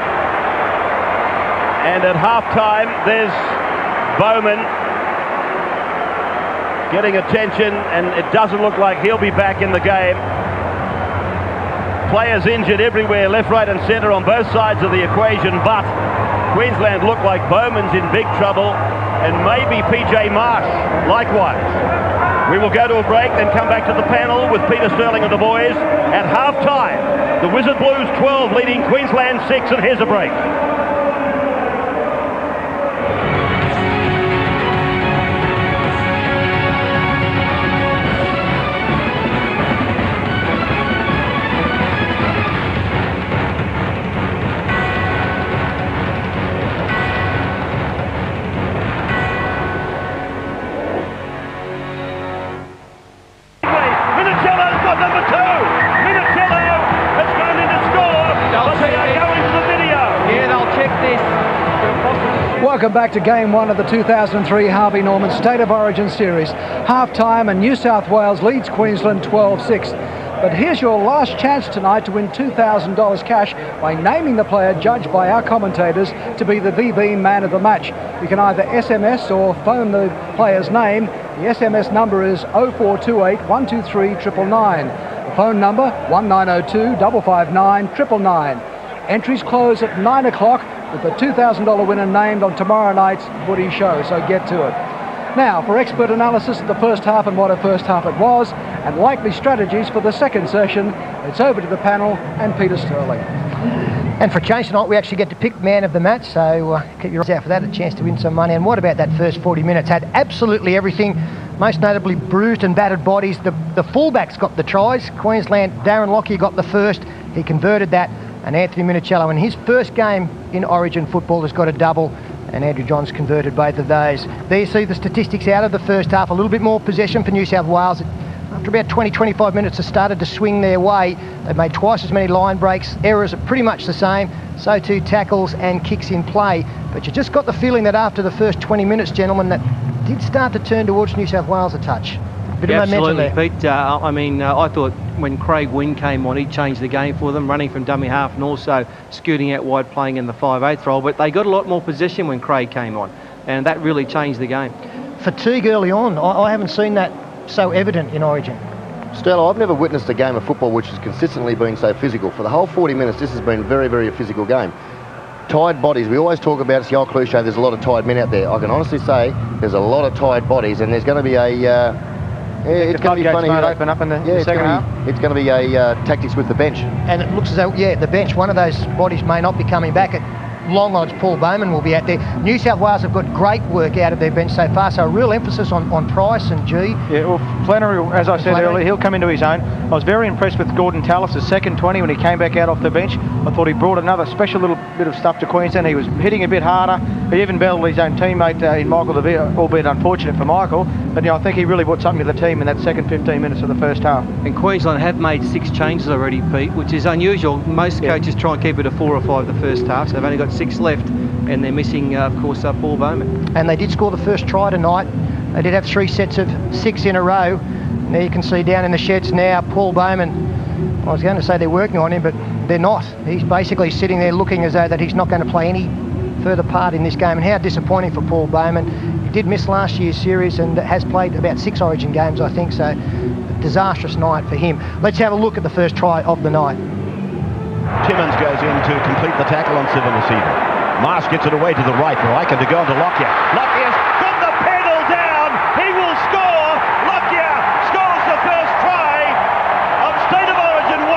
And at half-time, there's Bowman getting attention, and it doesn't look like he'll be back in the game. Players injured everywhere, left, right and centre on both sides of the equation, but Queensland look like Bowman's in big trouble, and maybe PJ Marsh likewise. We will go to a break, then come back to the panel with Peter Sterling and the boys. At half-time, the Wizard Blues 12 leading Queensland 6, and here's a break. Welcome back to Game 1 of the 2003 Harvey Norman State of Origin Series. Half-time and New South Wales leads Queensland 12-6. But here's your last chance tonight to win $2,000 cash by naming the player judged by our commentators to be the VB man of the match. You can either SMS or phone the player's name. The SMS number is 0428 123 999. The phone number 1902 559 999. Entries close at 9 o'clock with the $2,000 winner named on tomorrow night's footy show, so get to it. Now, for expert analysis of the first half and what a first half it was, and likely strategies for the second session, it's over to the panel and Peter Sterling. And for a change tonight, we actually get to pick man of the match, so keep your eyes out for that, a chance to win some money. And what about that first 40 minutes? Had absolutely everything, most notably bruised and battered bodies. The fullbacks got the tries. Queensland, Darren Lockyer got the first. He converted that. And Anthony Minicello in his first game in Origin football has got a double, and Andrew Johns converted both of those. There you see the statistics out of the first half. A little bit more possession for New South Wales. After about 20-25 minutes, it started to swing their way. They've made twice as many line breaks. Errors are pretty much the same. So too tackles and kicks in play. But you just got the feeling that after the first 20 minutes, gentlemen, that did start to turn towards New South Wales a touch. Bit of momentum there. Pete. I thought when Craig Wynn came on, he changed the game for them, running from dummy half and also scooting out wide, playing in the 5/8 role. But they got a lot more possession when Craig came on, and that really changed the game. Fatigue early on. I haven't seen that so evident in Origin. Stella, I've never witnessed a game of football which has consistently been so physical. For the whole 40 minutes, this has been very, very a physical game. Tired bodies, we always talk about, it's the old cliche, there's a lot of tired men out there. I can honestly say there's a lot of tired bodies, and there's going to be a... it's going to be funny. Open up in the second half. It's going to be a tactics with the bench. And it looks as though, the bench, one of those bodies may not be coming back. At long odds, Paul Bowman will be out there. New South Wales have got great work out of their bench so far, so a real emphasis on Price and G. Yeah, well, Flannery, as I said earlier, he'll come into his own. I was very impressed with Gordon Tallis' second 20 when he came back out off the bench. I thought he brought another special little bit of stuff to Queensland. He was hitting a bit harder. He even battled his own teammate in Michael Devere, albeit unfortunate for Michael. But I think he really brought something to the team in that second 15 minutes of the first half. And Queensland have made 6 changes already, Pete, which is unusual. Most coaches try and keep it to 4 or 5 the first half, so they've only got 6 left, and they're missing, of course, Paul Bowman. And they did score the first try tonight. They did have 3 sets of 6 in a row. And there you can see down in the sheds now, Paul Bowman. I was going to say they're working on him, but they're not. He's basically sitting there looking as though that he's not going to play any further part in this game, and how disappointing for Paul Bowman. He did miss last year's series and has played about 6 Origin games, I think, so a disastrous night for him. Let's have a look at the first try of the night. Timmins goes in to complete the tackle on Civil receiver. Marsh gets it away to the right for Eichen to go into Lockyer. Lockyer's got the pedal down. He will score. Lockyer scores the first try of State of Origin 1.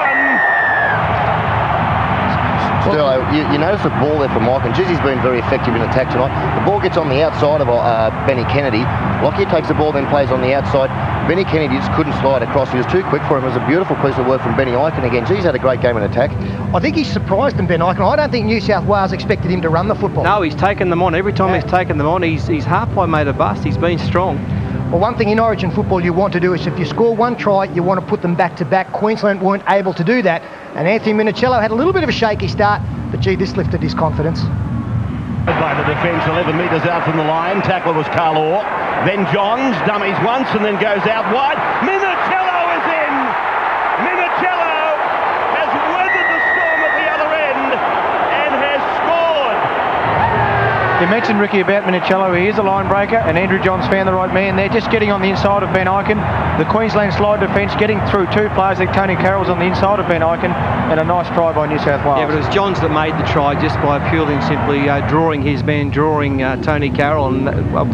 Still, you notice the ball there from Mike, and Jizzy's been very effective in attack tonight. The ball gets on the outside of Benny Kennedy. Lockyer takes the ball, then plays on the outside. Benny Kennedy just couldn't slide across. He was too quick for him. It was a beautiful piece of work from Benny Eichen again. He's had a great game in attack. I think he's surprised them, Ben Eichen. I don't think New South Wales expected him to run the football. No, he's taken them on. Every time he's taken them on, he's halfway made a bust. He's been strong. Well, one thing in Origin football you want to do is if you score 1 try, you want to put them back to back. Queensland weren't able to do that. And Anthony Minicello had a little bit of a shaky start, but gee, this lifted his confidence. By the defence, 11 metres out from the line. Tackler was Carl Orr. Then Johns dummies once and then goes out wide. Minicello is in! Minicello has weathered the storm at the other end and has scored! You mentioned, Ricky, about Minicello. He is a line breaker, and Andrew Johns found the right man there, just getting on the inside of Ben Eichen. The Queensland slide defence getting through 2 players. Like Tony Carroll's on the inside of Ben Eichen. and a nice try by New South Wales. Yeah, but it was Johns that made the try just by purely and simply drawing his man, drawing Tony Carroll, and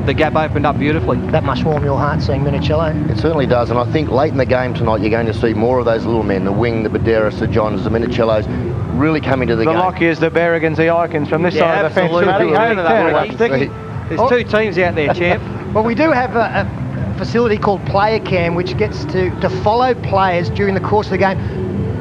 the gap opened up beautifully. That must warm your heart seeing Minicello. It certainly does, and I think late in the game tonight you're going to see more of those little men, the Wing, the Baderas, the Johns, the Minicellos, really come into the game. The Lockyers, the Berrigans, the Icons from this side of the fence. There's two teams out there, champ. Well, we do have a facility called Player Cam, which gets to follow players during the course of the game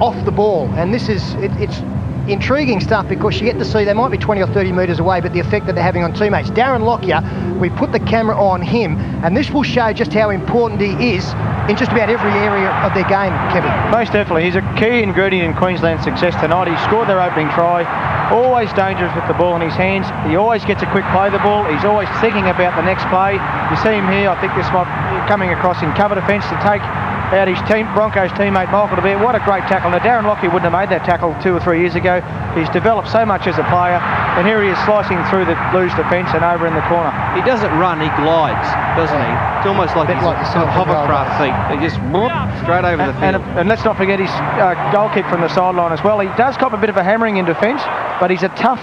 off the ball, and this is it's intriguing stuff because you get to see they might be 20 or 30 metres away, but the effect that they're having on teammates. Darren Lockyer, we put the camera on him, and this will show just how important he is in just about every area of their game, Kevin. Most definitely. He's a key ingredient in Queensland's success tonight. He scored their opening try, always dangerous with the ball in his hands. He always gets a quick play of the ball. He's always thinking about the next play. You see him here, I think this might be coming across in cover defence to take out his Broncos teammate Michael De Beer. What a great tackle. Now Darren Lockyer wouldn't have made that tackle 2 or 3 years ago. He's developed so much as a player, and here he is slicing through the Blues defence and over in the corner. He doesn't run, he glides, doesn't he? It's almost like he's got hovercraft feet. He just straight over the field. And let's not forget his goal kick from the sideline as well. He does cop a bit of a hammering in defence, but he's a tough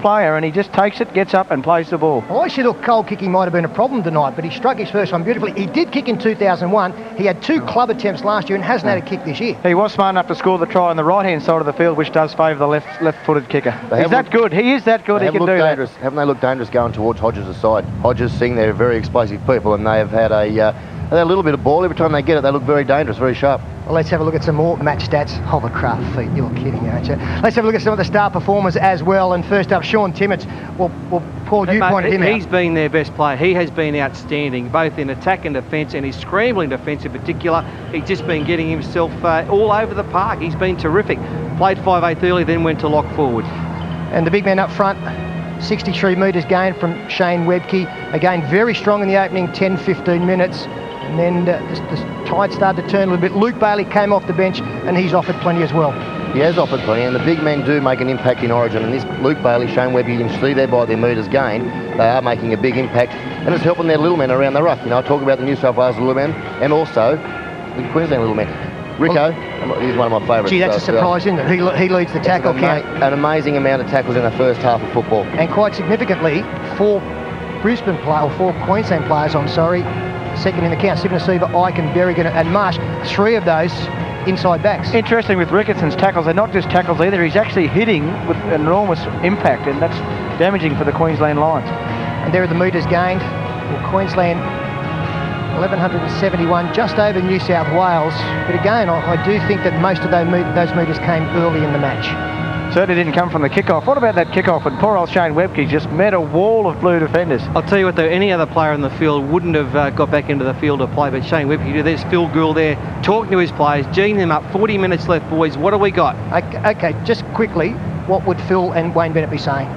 player, and he just takes it, gets up and plays the ball. Well, I actually thought goal kicking might have been a problem tonight, but he struck his first one beautifully. He did kick in 2001. He had 2 club attempts last year and hasn't had a kick this year. He was smart enough to score the try on the right-hand side of the field, which does favour the left-footed kicker. He's that good. He is that good. He can do that. Haven't they looked dangerous going towards Hodges' side? Hodges, seeing they're very explosive people, and they have had a little bit of ball. Every time they get it, they look very dangerous, very sharp. Well, let's have a look at some more match stats. Hovercraft feet, you're kidding, aren't you? Let's have a look at some of the star performers as well. And first up, Sean Timmins. Well, Paul, you pointed him out. He's been their best player. He has been outstanding, both in attack and defence, and his scrambling defence in particular. He's just been getting himself all over the park. He's been terrific. Played 5/8 early, then went to lock forward. And the big man up front, 63 metres gained from Shane Webke. Again, very strong in the opening 10-15 minutes. And then the tide started to turn a little bit. Luke Bailey came off the bench, and he's offered plenty as well. He has offered plenty, and the big men do make an impact in Origin. And this Luke Bailey, Shane Webber, you can see there by their metres gained, they are making a big impact, and it's helping their little men around the ruck. You know, I talk about the New South Wales little men, and also the Queensland little men. Rico, he's one of my favourites. Gee, that's a surprise, isn't it? He leads the tackle count. An amazing amount of tackles in the first half of football. And quite significantly, 4 Queensland players, second in the count, Stephen Seaver, Icon, Berrigan and Marsh, 3 of those inside backs. Interesting with Ricketson's tackles, they're not just tackles either, he's actually hitting with enormous impact, and that's damaging for the Queensland Lions. And there are the metres gained. Well, Queensland 1,171, just over New South Wales, but again I do think that most of those metres came early in the match. Certainly didn't come from the kickoff. What about that kickoff? And poor old Shane Webke just met a wall of Blue defenders. I'll tell you what though, any other player in the field wouldn't have got back into the field to play, but Shane Webke, there's Phil Gould there talking to his players, geeing them up. 40 minutes left, boys. What do we got? Okay, just quickly, what would Phil and Wayne Bennett be saying?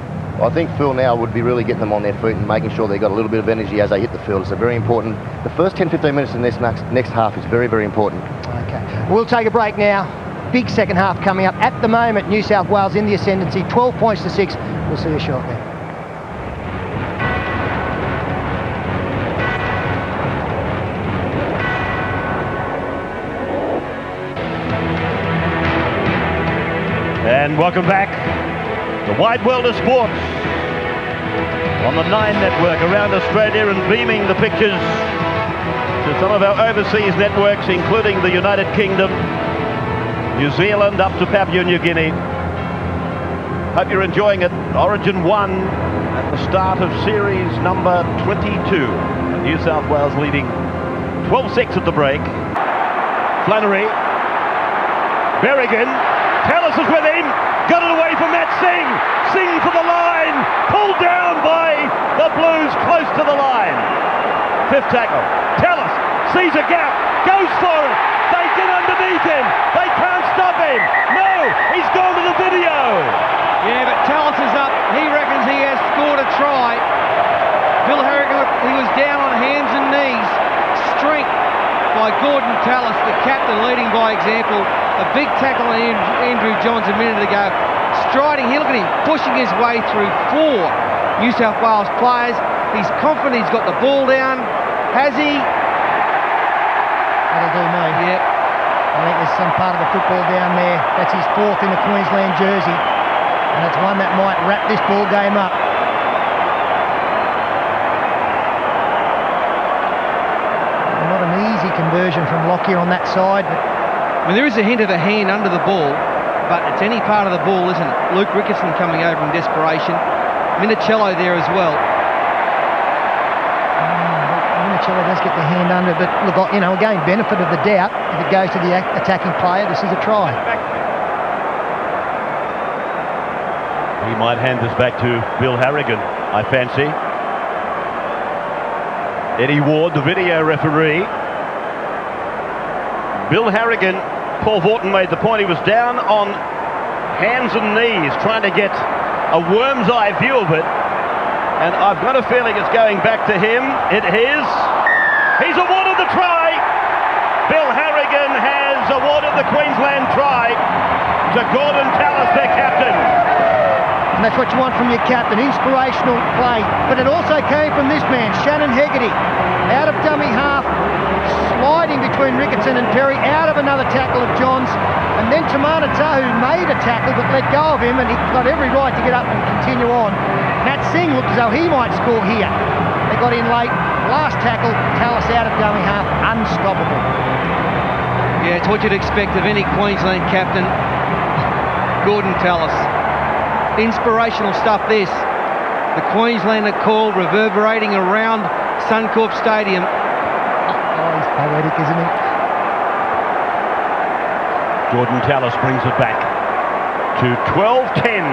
I think Phil now would be really getting them on their feet and making sure they've got a little bit of energy as they hit the field. It's a very important. The first 10-15 minutes in this next half is very, very important. Okay, we'll take a break now. Big second half coming up. At the moment, New South Wales in the ascendancy, 12 points to 6. We'll see you shortly. And welcome back. The wide world of sports on the 9 network around Australia, and beaming the pictures to some of our overseas networks, including the United Kingdom, New Zealand up to Papua New Guinea. Hope you're enjoying it. Origin 1 at the start of series number 22. New South Wales leading 12-6 at the break. Flannery. Berrigan. Tallis is with him. Got it away from Matt Singh. Singh for the line. Pulled down by the Blues close to the line. 5th tackle. Tallis sees a gap. Goes for it. They get underneath him. They can't stop him. No, he's gone to the video. Yeah, but Tallis is up. He reckons he has scored a try. Bill Harrigan, he was down on hands and knees. Strength by Gordon Tallis, the captain, leading by example. A big tackle on Andrew Johns a minute ago. Striding, look at him, pushing his way through 4 New South Wales players. He's confident he's got the ball down. Has he? That'll do me. Yep. I think there's some part of the football down there. That's his fourth in the Queensland jersey. And it's one that might wrap this ball game up. Not an easy conversion from Lockyer on that side. But I mean, there is a hint of a hand under the ball, but it's any part of the ball, isn't it? Luke Ricketson coming over in desperation. Minicello there as well. Minicello does get the hand under, but look, you know, again, benefit of the doubt. If it goes to the attacking player, this is a try. He might hand this back to Bill Harrigan, I fancy. Eddie Ward, the video referee. Bill Harrigan, Paul Vaughton made the point, he was down on hands and knees trying to get a worm's eye view of it, and I've got a feeling it's going back to him. It is. He's awarded the try. Bill Harrigan has awarded the Queensland try to Gordon Tallis, their captain. And that's what you want from your captain, inspirational play. But it also came from this man, Shannon Hegarty, out of dummy half, sliding between Ricketson and Perry, out of another tackle of Johns, and then Tamana Tahu made a tackle but let go of him, and he got every right to get up and continue on. Nat Singh looked as though he might score here. They got in late, last tackle, Tallis out of dummy half, unstoppable. Yeah, it's what you'd expect of any Queensland captain, Gordon Tallis. Inspirational stuff this. The Queenslander call reverberating around Suncorp Stadium. Oh, he's poetic, isn't he? Gordon Tallis brings it back to 12-10.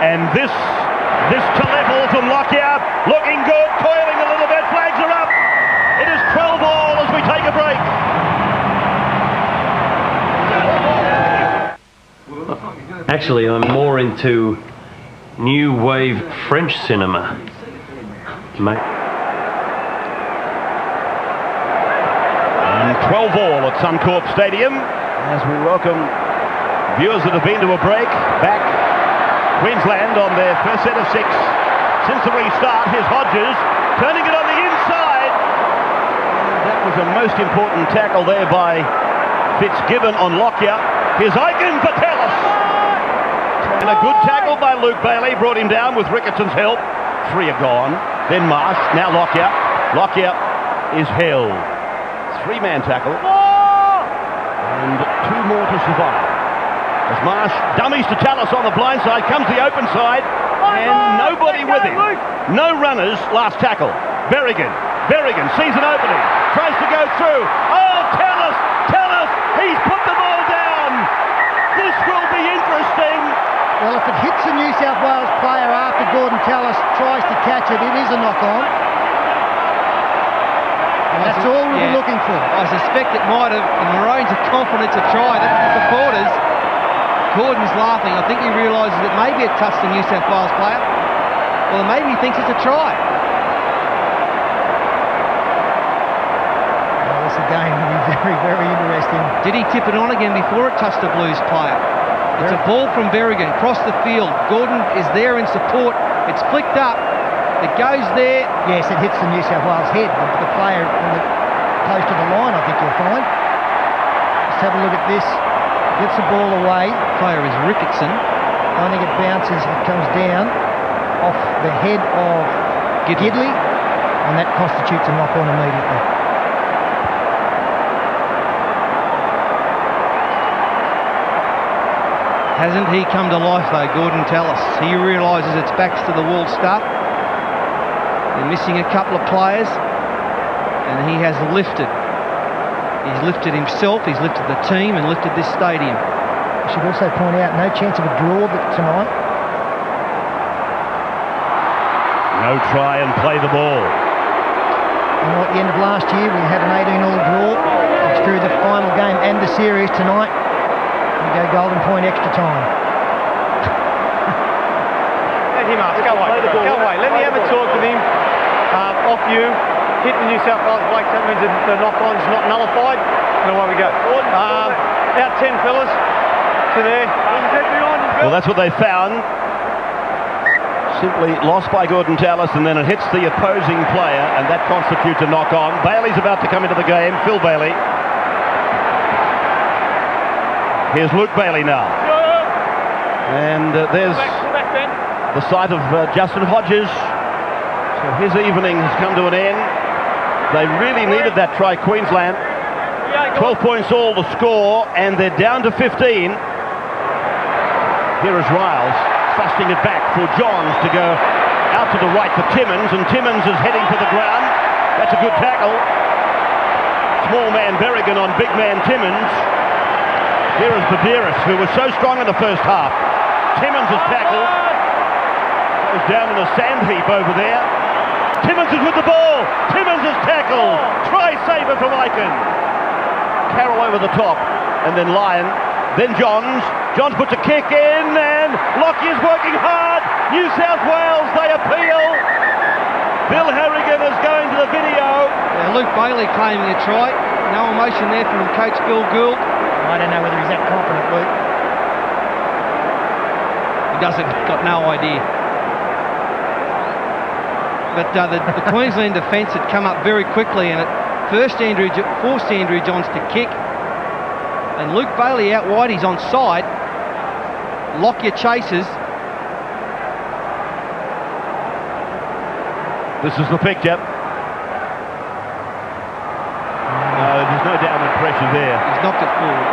And this to level from Lockyer, looking good, coiling a little bit, flags are up. It is 12 all as we take a break. Actually, I'm more into new wave French cinema, mate. And 12 all at Suncorp Stadium as we welcome viewers that have been to a break back. Queensland on their first set of 6 since the restart. Here's Hodges turning it on the inside. And that was a most important tackle there by Fitzgibbon on Lockyer. Here's Eichen for Tallis. And a good tackle by Luke Bailey, brought him down with Ricketson's help. 3 are gone. Then Marsh, now Lockyer. Lockyer is held. 3-man tackle. And 2 more to survive. As Marsh dummies to Tallis on the blind side, comes the open side, and nobody with him. No runners, last tackle. Berrigan sees an opening, tries to go through. Oh, Tallis, he's put the ball down. This will be interesting. Well, if it hits a New South Wales player after Gordon Tallis tries to catch it, it is a knock-on. And that's all we'll be looking for. I suspect it might have. The Maroons are confident to try. That's the supporters. Gordon's laughing. I think he realises that maybe it touched a New South Wales player. Well, maybe he thinks it's a try. Well, this again will be very, very interesting. Did he tip it on again before it touched a Blues player? It's a ball from Berrigan across the field. Gordon is there in support. It's flicked up. It goes there. Yes, it hits the New South Wales head. The player close to the line, I think you'll find. Let's have a look at this. Gets the ball away. Player is Ricketson. I think it bounces, it comes down off the head of Gidley, and that constitutes a knock-on immediately. Hasn't he come to life though, Gordon Tallis? He realises it's backs to the wall stuff. They're missing a couple of players, and he has lifted. He's lifted himself, he's lifted the team, and lifted this stadium. I should also point out, no chance of a draw tonight. No try and play the ball. You know, at the end of last year, we had an 18-all draw. It's through the final game and the series tonight. We go Golden Point extra time. Let him up. Go away. Go away. Let me have a talk with him. Off you. Hit the New South Wales Blake. That means the knock-on's not nullified. And away we go. Out 10, fellas. To there. Well, that's what they found. Simply lost by Gordon Tallis, and then it hits the opposing player, and that constitutes a knock-on. Bailey's about to come into the game. Phil Bailey. Here's Luke Bailey now. And there's the sight of Justin Hodges. So his evening has come to an end. They really needed that try, Queensland. 12 points all the score, and they're down to 15. Here is Riles, thrusting it back for Johns to go out to the right for Timmins, and Timmins is heading for the ground. That's a good tackle. Small man Berrigan on big man Timmins. Here is Badiris, who was so strong in the first half. Timmins is tackled. Goes down in a sand heap over there. Timmins is with the ball. Timmins is tackled. Try saver from Aiken. Carroll over the top, and then Lyon, then Johns. Johns puts a kick in, and Lockyer is working hard. New South Wales, they appeal. Bill Harrigan is going to the video. Yeah, Luke Bailey claiming a try. No emotion there from coach Phil Gould. I don't know whether he's that confident, Luke. He doesn't, got no idea. But the Queensland defence had come up very quickly, and it forced Andrew Johns to kick. And Luke Bailey out wide, he's on side. Lockyer chases. This is the picture. There's no downward pressure there. He's knocked it forward.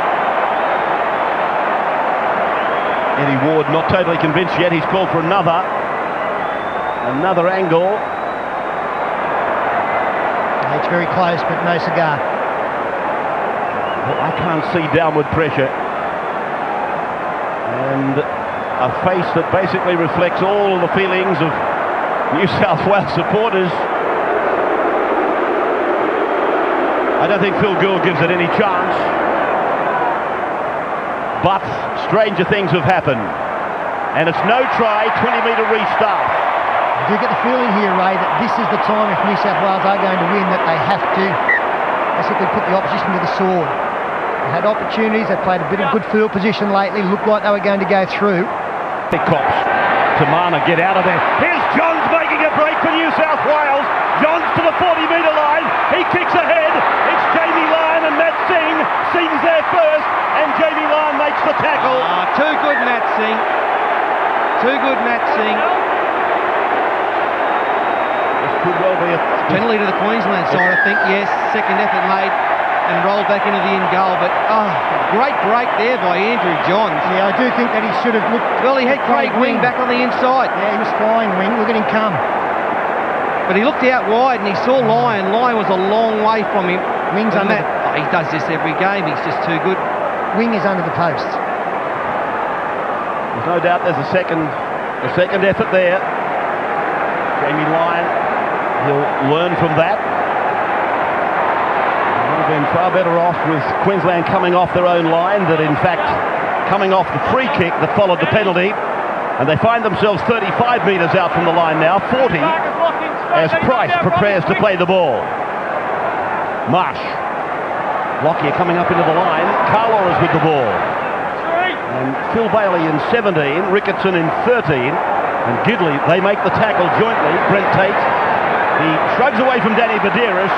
Eddie Ward not totally convinced yet. He's called for another angle. It's very close, but no cigar. Well, I can't see downward pressure. And a face that basically reflects all the feelings of New South Wales supporters. I don't think Phil Gould gives it any chance. But stranger things have happened. And it's no try, 20-metre restart. I do get the feeling here, Ray, that this is the time, if New South Wales are going to win, that they have to basically put the opposition to the sword. They had opportunities, they played a bit of good field position lately, looked like they were going to go through. Big cops. Tamana, get out of there. Here's Johns making a break for New South Wales. Johns to the 40-metre line. He kicks ahead. It's Jamie Lyon and Matt Singh. Singh's there first, and Jamie Lyon makes the tackle. Too good, Matt Singh. Too good, Matt Singh. This could well be a penalty to the Queensland side, I think. Yes, second effort made and rolled back into the end goal. But great break there by Andrew Johns. Yeah, I do think that he should have looked. Well, he had Craig Wing back on the inside. Yeah, he was flying Wing. Look at him come. But he looked out wide and he saw Lyon. Lyon was a long way from him. Wing's under. He does this every game. He's just too good. Wing is under the post. There's no doubt there's a second effort there. Jamie Lyon, he'll learn from that. Would have been far better off with Queensland coming off their own line than in fact coming off the free kick that followed the penalty. And they find themselves 35 metres out from the line now, 40, as Price prepares to play the ball. Marsh. Lockyer coming up into the line. Carlaw is with the ball. And Phil Bailey in 17, Ricketson in 13, and Gidley, they make the tackle jointly. Brent Tate, he shrugs away from Danny Badiris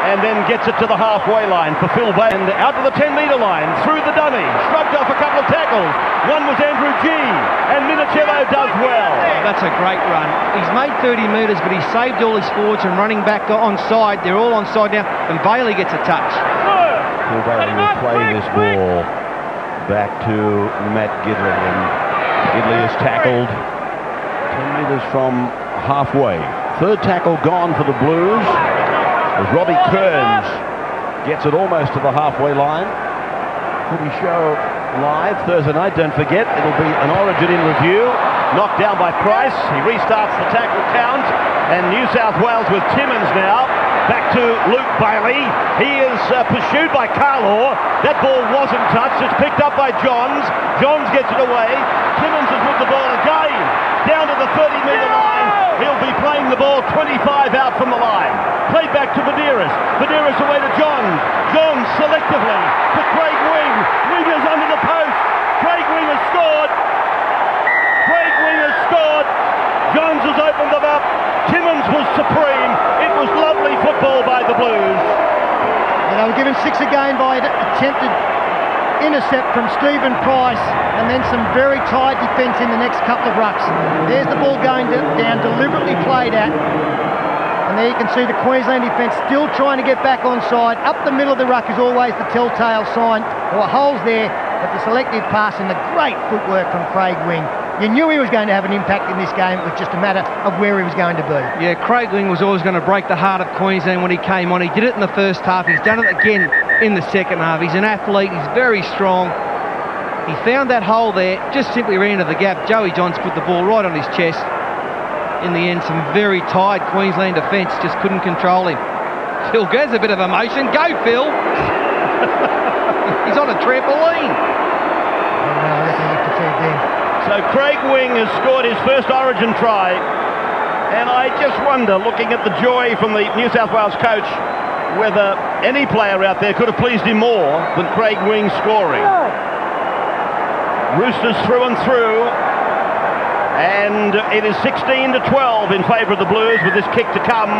and then gets it to the halfway line for Phil Bailey. And out to the 10-metre line, through the dummy, shrugged off a couple of tackles. One was Andrew G, and Minicello does well. That's a great run. He's made 30 metres, but he saved all his forwards from running back onside. They're all onside now, and Bailey gets a touch. Phil Bailey will play this ball back to Matt Gidley, and Gidley is tackled 10 metres from halfway. Third tackle gone for the Blues as Robbie Kearns gets it almost to the halfway line. Footy show live Thursday night, don't forget, it'll be an Origin in review. Knocked down by Price, he restarts the tackle count, and New South Wales with Timmins now. Back to Luke Bailey. He is pursued by Carlaw. That ball wasn't touched. It's picked up by Johns. Johns gets it away. Timmins is with the ball again. Down to the 30-metre line. He'll be playing the ball 25 out from the line. Played back to Badiris. Badiris away to Johns. Johns selectively to Craig Wing. Wing is under the post. Craig Wing has scored. Craig Wing has scored. Johns has opened them up. Timmins was supreme. It was lovely football by the Blues. And they were given 6 again by attempted intercept from Stephen Price, and then some very tight defence in the next couple of rucks. There's the ball going down, deliberately played at. And there you can see the Queensland defence still trying to get back onside. Up the middle of the ruck is always the telltale sign. There were holes there, but the selective pass and the great footwork from Craig Wing. You knew he was going to have an impact in this game. It was just a matter of where he was going to be. Yeah, Craig Wing was always going to break the heart of Queensland when he came on. He did it in the first half. He's done it again in the second half. He's an athlete. He's very strong. He found that hole there, just simply ran into the gap. Joey Johns put the ball right on his chest. In the end, some very tired Queensland defence just couldn't control him. Phil Gaz, a bit of emotion. Go, Phil! He's on a trampoline. So Craig Wing has scored his first Origin try, and I just wonder, looking at the joy from the New South Wales coach, whether any player out there could have pleased him more than Craig Wing scoring. Roosters through and through, and it is 16-12 in favour of the Blues with this kick to come.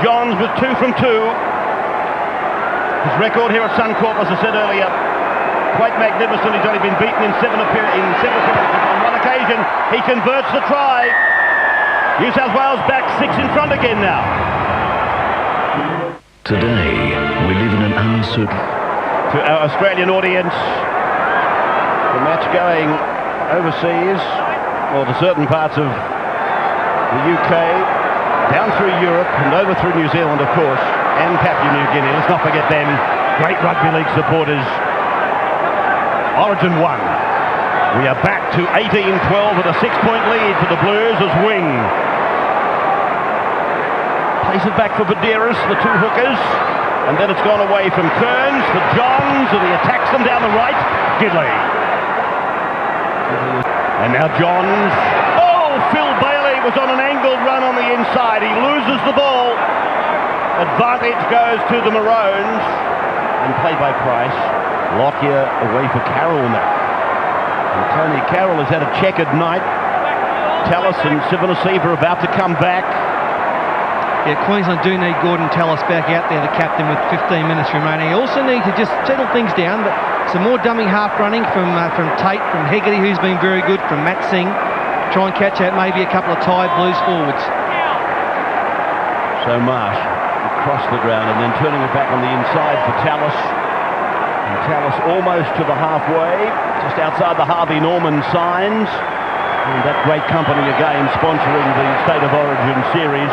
Johns with 2 from 2. His record here at Suncorp, as I said earlier, quite magnificent. He's only been beaten in seven appearances. On one occasion, he converts the try. New South Wales back 6 in front again now. Today, we live in an uncertain... To our Australian audience, the match going overseas, or to certain parts of the UK, down through Europe and over through New Zealand, of course, and Papua New Guinea. Let's not forget them. Great rugby league supporters. Origin 1. We are back to 18-12 with a 6-point lead for the Blues as Wing plays it back for Badeiras, the 2 hookers, and then it's gone away from Kearns for Johns, and he attacks them down the right. Gidley. And now Johns. Oh, Phil Bailey was on an angled run on the inside. He loses the ball. Advantage goes to the Maroons, and play by Price. Lockyer away for Carroll now. And Tony Carroll has had a checkered night. Tallis and Sivanasiva are about to come back. Yeah, Queensland do need Gordon Tallis back out there, the captain, with 15 minutes remaining. They also need to just settle things down, but some more dummy half running from Tate, from Hegarty, who's been very good, from Matt Singh. Try and catch out maybe a couple of tired Blues forwards. So Marsh across the ground and then turning it back on the inside for Tallis. And Tallis almost to the halfway, just outside the Harvey Norman signs. And that great company again sponsoring the State of Origin series.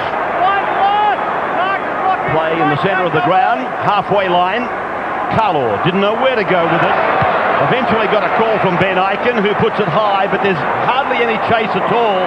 Play in the centre of the ground, halfway line. Carlaw didn't know where to go with it. Eventually got a call from Ben Aiken, who puts it high, but there's hardly any chase at all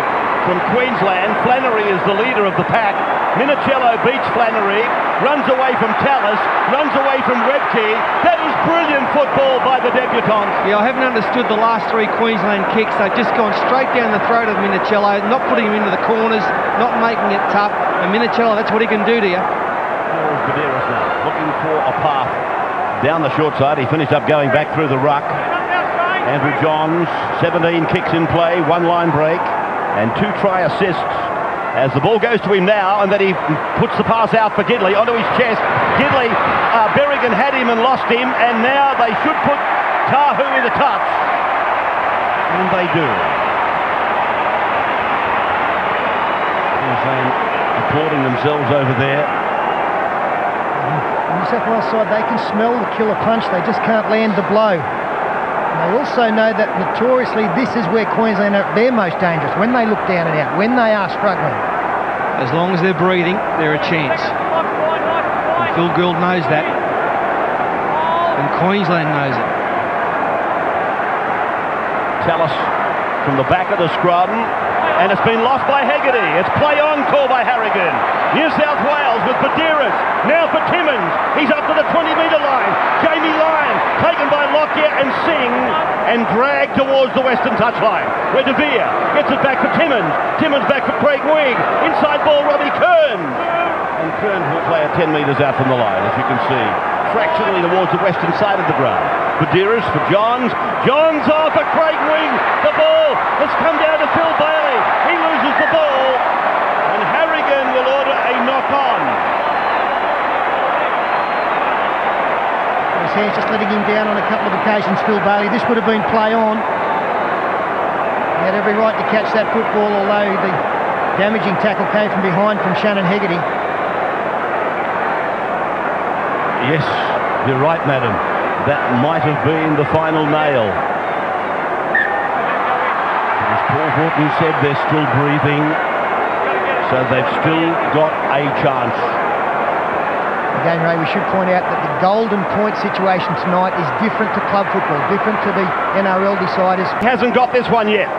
from Queensland. Flannery is the leader of the pack. Minicello beats Flannery, runs away from Tallis, runs away from Webke. That is brilliant football by the debutants. Yeah, I haven't understood the last 3 Queensland kicks. They've just gone straight down the throat of Minicello, not putting him into the corners, not making it tough. And Minicello, that's what he can do to you. There's Badeiras now, looking for a path down the short side. He finished up going back through the ruck. Andrew Johns, 17 kicks in play, 1 line break, and 2 try assists. As the ball goes to him now, and then he puts the pass out for Gidley onto his chest. Gidley, Berrigan had him and lost him, and now they should put Tahu in the touch. And they do. Queensland applauding themselves over there. On the New South Wales side, they can smell the killer punch, they just can't land the blow. And they also know that notoriously this is where Queensland are their most dangerous, when they look down and out, when they are struggling. As long as they're breathing, they're a chance. And Phil Gould knows that. And Queensland knows it. Tallis from the back of the scrum, and it's been lost by Hegarty. It's play on call by Harrigan. New South Wales with Badeiras, now for Timmins. He's up to the 20-metre line. Jamie Lyon taken by Lockyer and Singh and dragged towards the western touchline, where De Vere gets it back for Timmins. Timmins back for Craig Wing. Inside ball, Robbie Kearns. And Kearns will play it 10 metres out from the line, as you can see, fractionally towards the western side of the ground. Badeiras for Johns. Johns off for Craig Wing. The ball has come down to Phil Bailey. He loses the ball, and Harrigan will order a knock-on. His hands just letting him down on a couple of occasions, Phil Bailey. This would have been play on. He had every right to catch that football, although the damaging tackle came from behind from Shannon Hegarty. Yes, you're right, madam. That might have been the final nail. As Paul Horton said, they're still breathing, so they've still got a chance. Again, Ray, we should point out that the golden point situation tonight is different to club football, different to the NRL deciders. Hasn't got this one yet.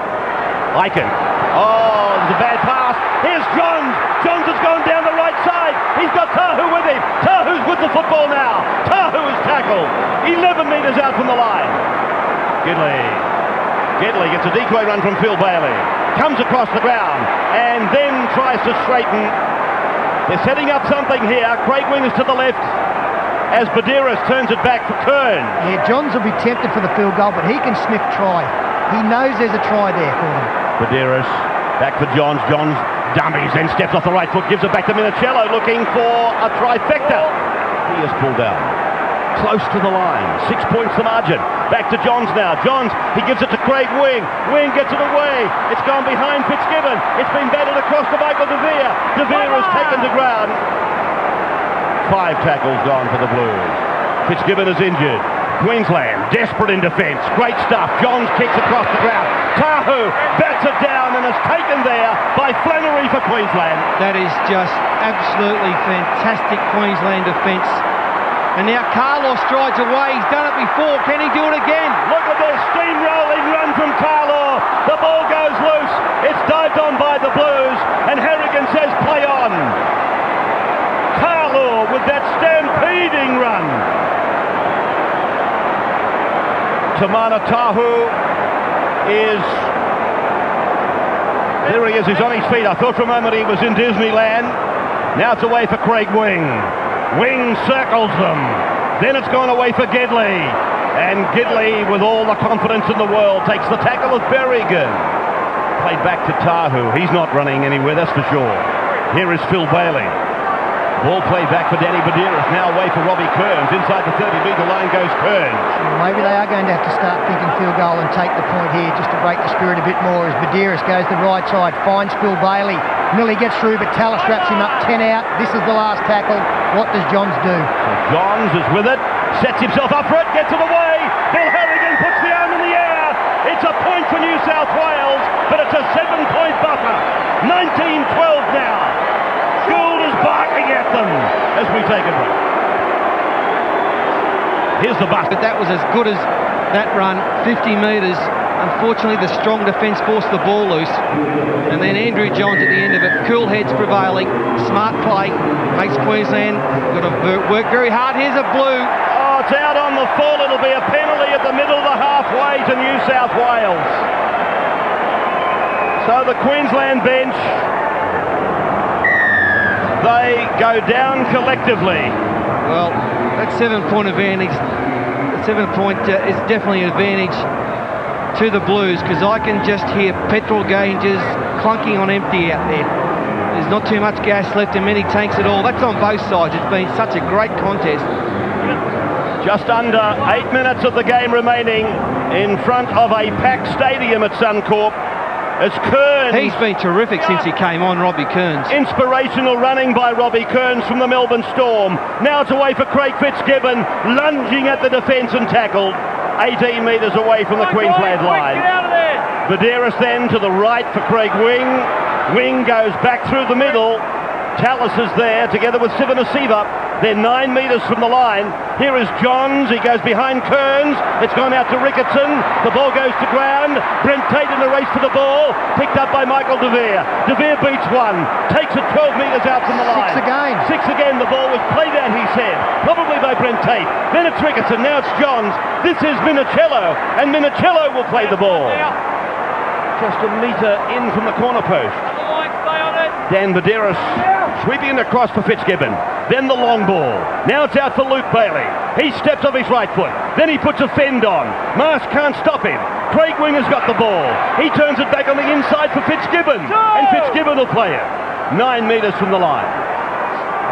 Aiken. Oh, there's a bad pass. Here's Johns. Johns has gone down the right side. He's got Tahu with him. Tahu's with the football now. Tahu is tackled. 11 metres out from the line. Gidley gets a decoy run from Phil Bailey. Comes across the ground and then tries to straighten. They're setting up something here. Craig Wingers to the left as Badiris turns it back for Kern. Yeah, Johns will be tempted for the field goal, but he can sniff try. He knows there's a try there for them. Badiris back for Johns. Johns dummies, then steps off the right foot, gives it back to Minicello, looking for a trifecta. He is pulled down. Close to the line, 6 points the margin. Back to Johns now. Johns, he gives it to Craig Wing. Wing gets it away. It's gone behind Fitzgibbon. It's been batted across to Michael De Vere. De Vere is taken to ground. 5 tackles gone for the Blues. Fitzgibbon is injured. Queensland, desperate in defence. Great stuff. Johns kicks across the ground. Tahu bats it down and is taken there by Flannery for Queensland. That is just absolutely fantastic Queensland defence. And now Carlos strides away. He's done it before. Can he do it again? Look at this steamrolling run from Carlo. The ball goes loose. It's dived on by the Blues. And Harrigan says play on. Carlo with that stampeding run. Tamana Tahu is... There he is. He's on his feet. I thought for a moment he was in Disneyland. Now it's away for Craig Wing. Wing circles them. Then it's gone away for Gidley. And Gidley, with all the confidence in the world, takes the tackle of Berrigan. Played back to Tahu. He's not running anywhere, that's for sure. Here is Phil Bailey. Ball played back for Danny Badiris. Now away for Robbie Kearns. Inside the 30-metre line goes Kearns. Maybe they are going to have to start thinking field goal and take the point here just to break the spirit a bit more as Badiris goes the right side, finds Phil Bailey. Nearly gets through, but Tallis wraps him up 10 out. This is the last tackle. What does Johns do? So Johns is with it, sets himself up for it, gets it away. Bill Harrigan puts the arm in the air. It's a point for New South Wales, but it's a 7-point buffer. 19-12 now. Gould is barking at them as we take a break. Here's the bust. But that was as good as that run, 50 metres. Unfortunately, the strong defence forced the ball loose. And then Andrew Johns at the end of it. Cool heads prevailing. Smart play. Makes Queensland got to work very hard. Here's a blue. Oh, it's out on the full. It'll be a penalty at the middle of the halfway to New South Wales. So the Queensland bench, they go down collectively. Well, that 7-point advantage, the 7-point is definitely an advantage to the Blues, because I can just hear petrol gauges clunking on empty out there. There's not too much gas left in many tanks at all. That's on both sides. It's been such a great contest. Just under 8 minutes of the game remaining in front of a packed stadium at Suncorp. As Kearns... He's been terrific since he came on, Robbie Kearns. Inspirational running by Robbie Kearns from the Melbourne Storm. Now it's away for Craig Fitzgibbon, lunging at the defence and tackled. 18 metres away from the Queensland line. Badiris then to the right for Craig Wing. Wing goes back through the middle. Tallis is there together with Sivanasiva. They're 9 metres from the line. Here is Johns. He goes behind Kearns. It's gone out to Ricketson. The ball goes to ground. Brent Tate in the race for the ball. Picked up by Michael De Vere. De Vere beats one. Takes it 12 metres out from the line. 6 again. 6 again. The ball was played out, he said. Probably by Brent Tate. Then it's Ricketson. Now it's Johns. This is Minicello. And Minicello will play the ball. Just a metre in from the corner post. Dan Badiris sweeping it across for Fitzgibbon. Then the long ball. Now it's out for Luke Bailey. He steps off his right foot. Then he puts a fend on. Marsh can't stop him. Craig Wing has got the ball. He turns it back on the inside for Fitzgibbon. And Fitzgibbon will play it. 9 metres from the line.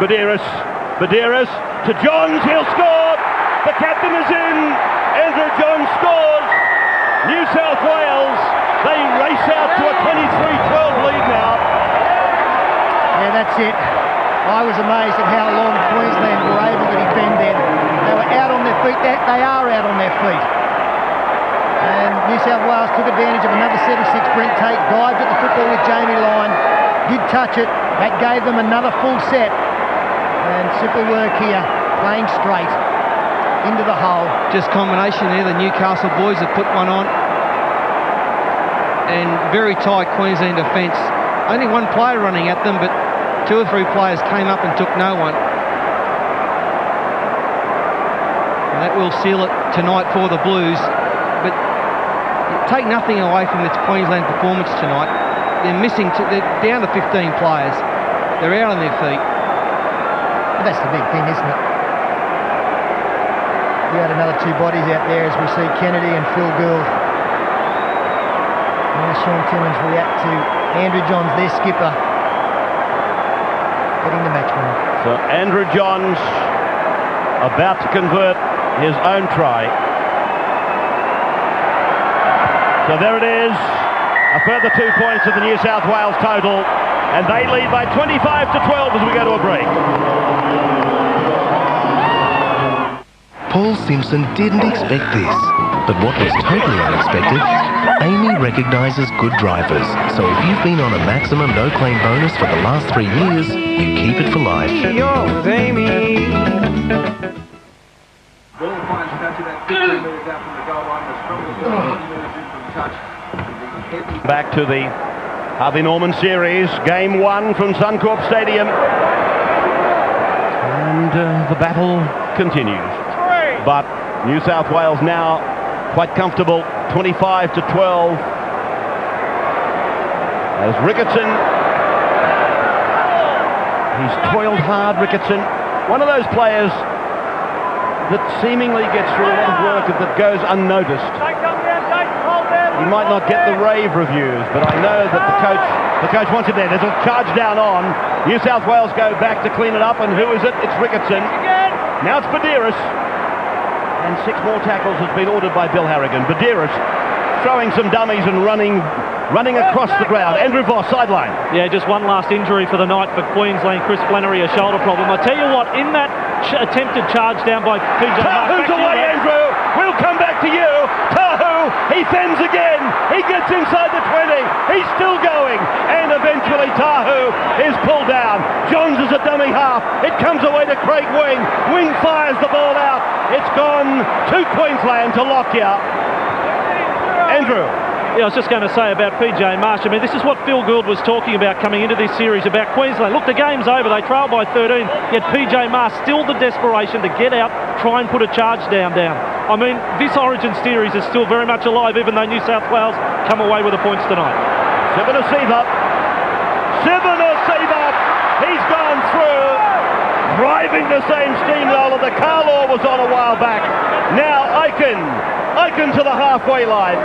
Badiris to Johns. He'll score. The captain is in. Andrew John scores. New South Wales, they race out to a 23-12 lead now. Yeah, that's it. I was amazed at how long Queensland were able to defend there. They were out on their feet. They are out on their feet. And New South Wales took advantage of another 76 Brent Tate, dived at the football with Jamie Lyon, did touch it. That gave them another full set. And simple work here, playing straight into the hole. Just combination there. The Newcastle boys have put one on. And very tight Queensland defence. Only one player running at them, but 2 or 3 players came up and took no one. And that will seal it tonight for the Blues. But take nothing away from this Queensland performance tonight. They're missing, they're down to 15 players. They're out on their feet. But that's the big thing, isn't it? We had another 2 bodies out there as we see Kennedy and Phil Gould. Now Sean Timmins react to Andrew Johns, their skipper, getting the match winner. So Andrew Johns about to convert his own try. So there it is, a further 2 points to the New South Wales total, and they lead by 25-12 as we go to a break. Paul Simpson didn't expect this, but what was totally unexpected, Amy recognises good drivers, so if you've been on a maximum no-claim bonus for the last 3 years, you keep it for life. Yours, Amy. Back to the Harvey Norman series, game 1 from Suncorp Stadium. And the battle continues. But New South Wales now quite comfortable, 25-12. As Ricketson, he's toiled hard, Ricketson. One of those players that seemingly gets through a lot of work that goes unnoticed. He might not get the rave reviews, but I know that the coach wants him there. There's a charge down on. New South Wales go back to clean it up, and who is it? It's Ricketson. Now it's Badiris. And 6 more tackles has been ordered by Bill Harrigan. Badiris throwing some dummies and running across the ground. Andrew Voss, sideline. Yeah, just one last injury for the night for Queensland. Chris Flannery, a shoulder problem. I tell you what, in that attempted charge down by PJ Tahu's away, Andrew. We'll come back to you. Tahu, he fends again. He gets inside the 20. He's still going. And eventually Tahu is pulled down. Johns is a dummy half. It comes away to Craig Wing. Wing fires the ball out. It's gone to Queensland to Lockyer. Andrew. Yeah, I was just going to say about PJ Marsh. I mean, this is what Phil Gould was talking about coming into this series about Queensland. Look, the game's over. They trail by 13. Yet PJ Marsh still the desperation to get out, try and put a charge down. I mean, this Origin series is still very much alive, even though New South Wales come away with the points tonight. Sivanasiva. He's gone through, driving the same steamroller the Carlaw was on a while back. Now Aiken to the halfway line.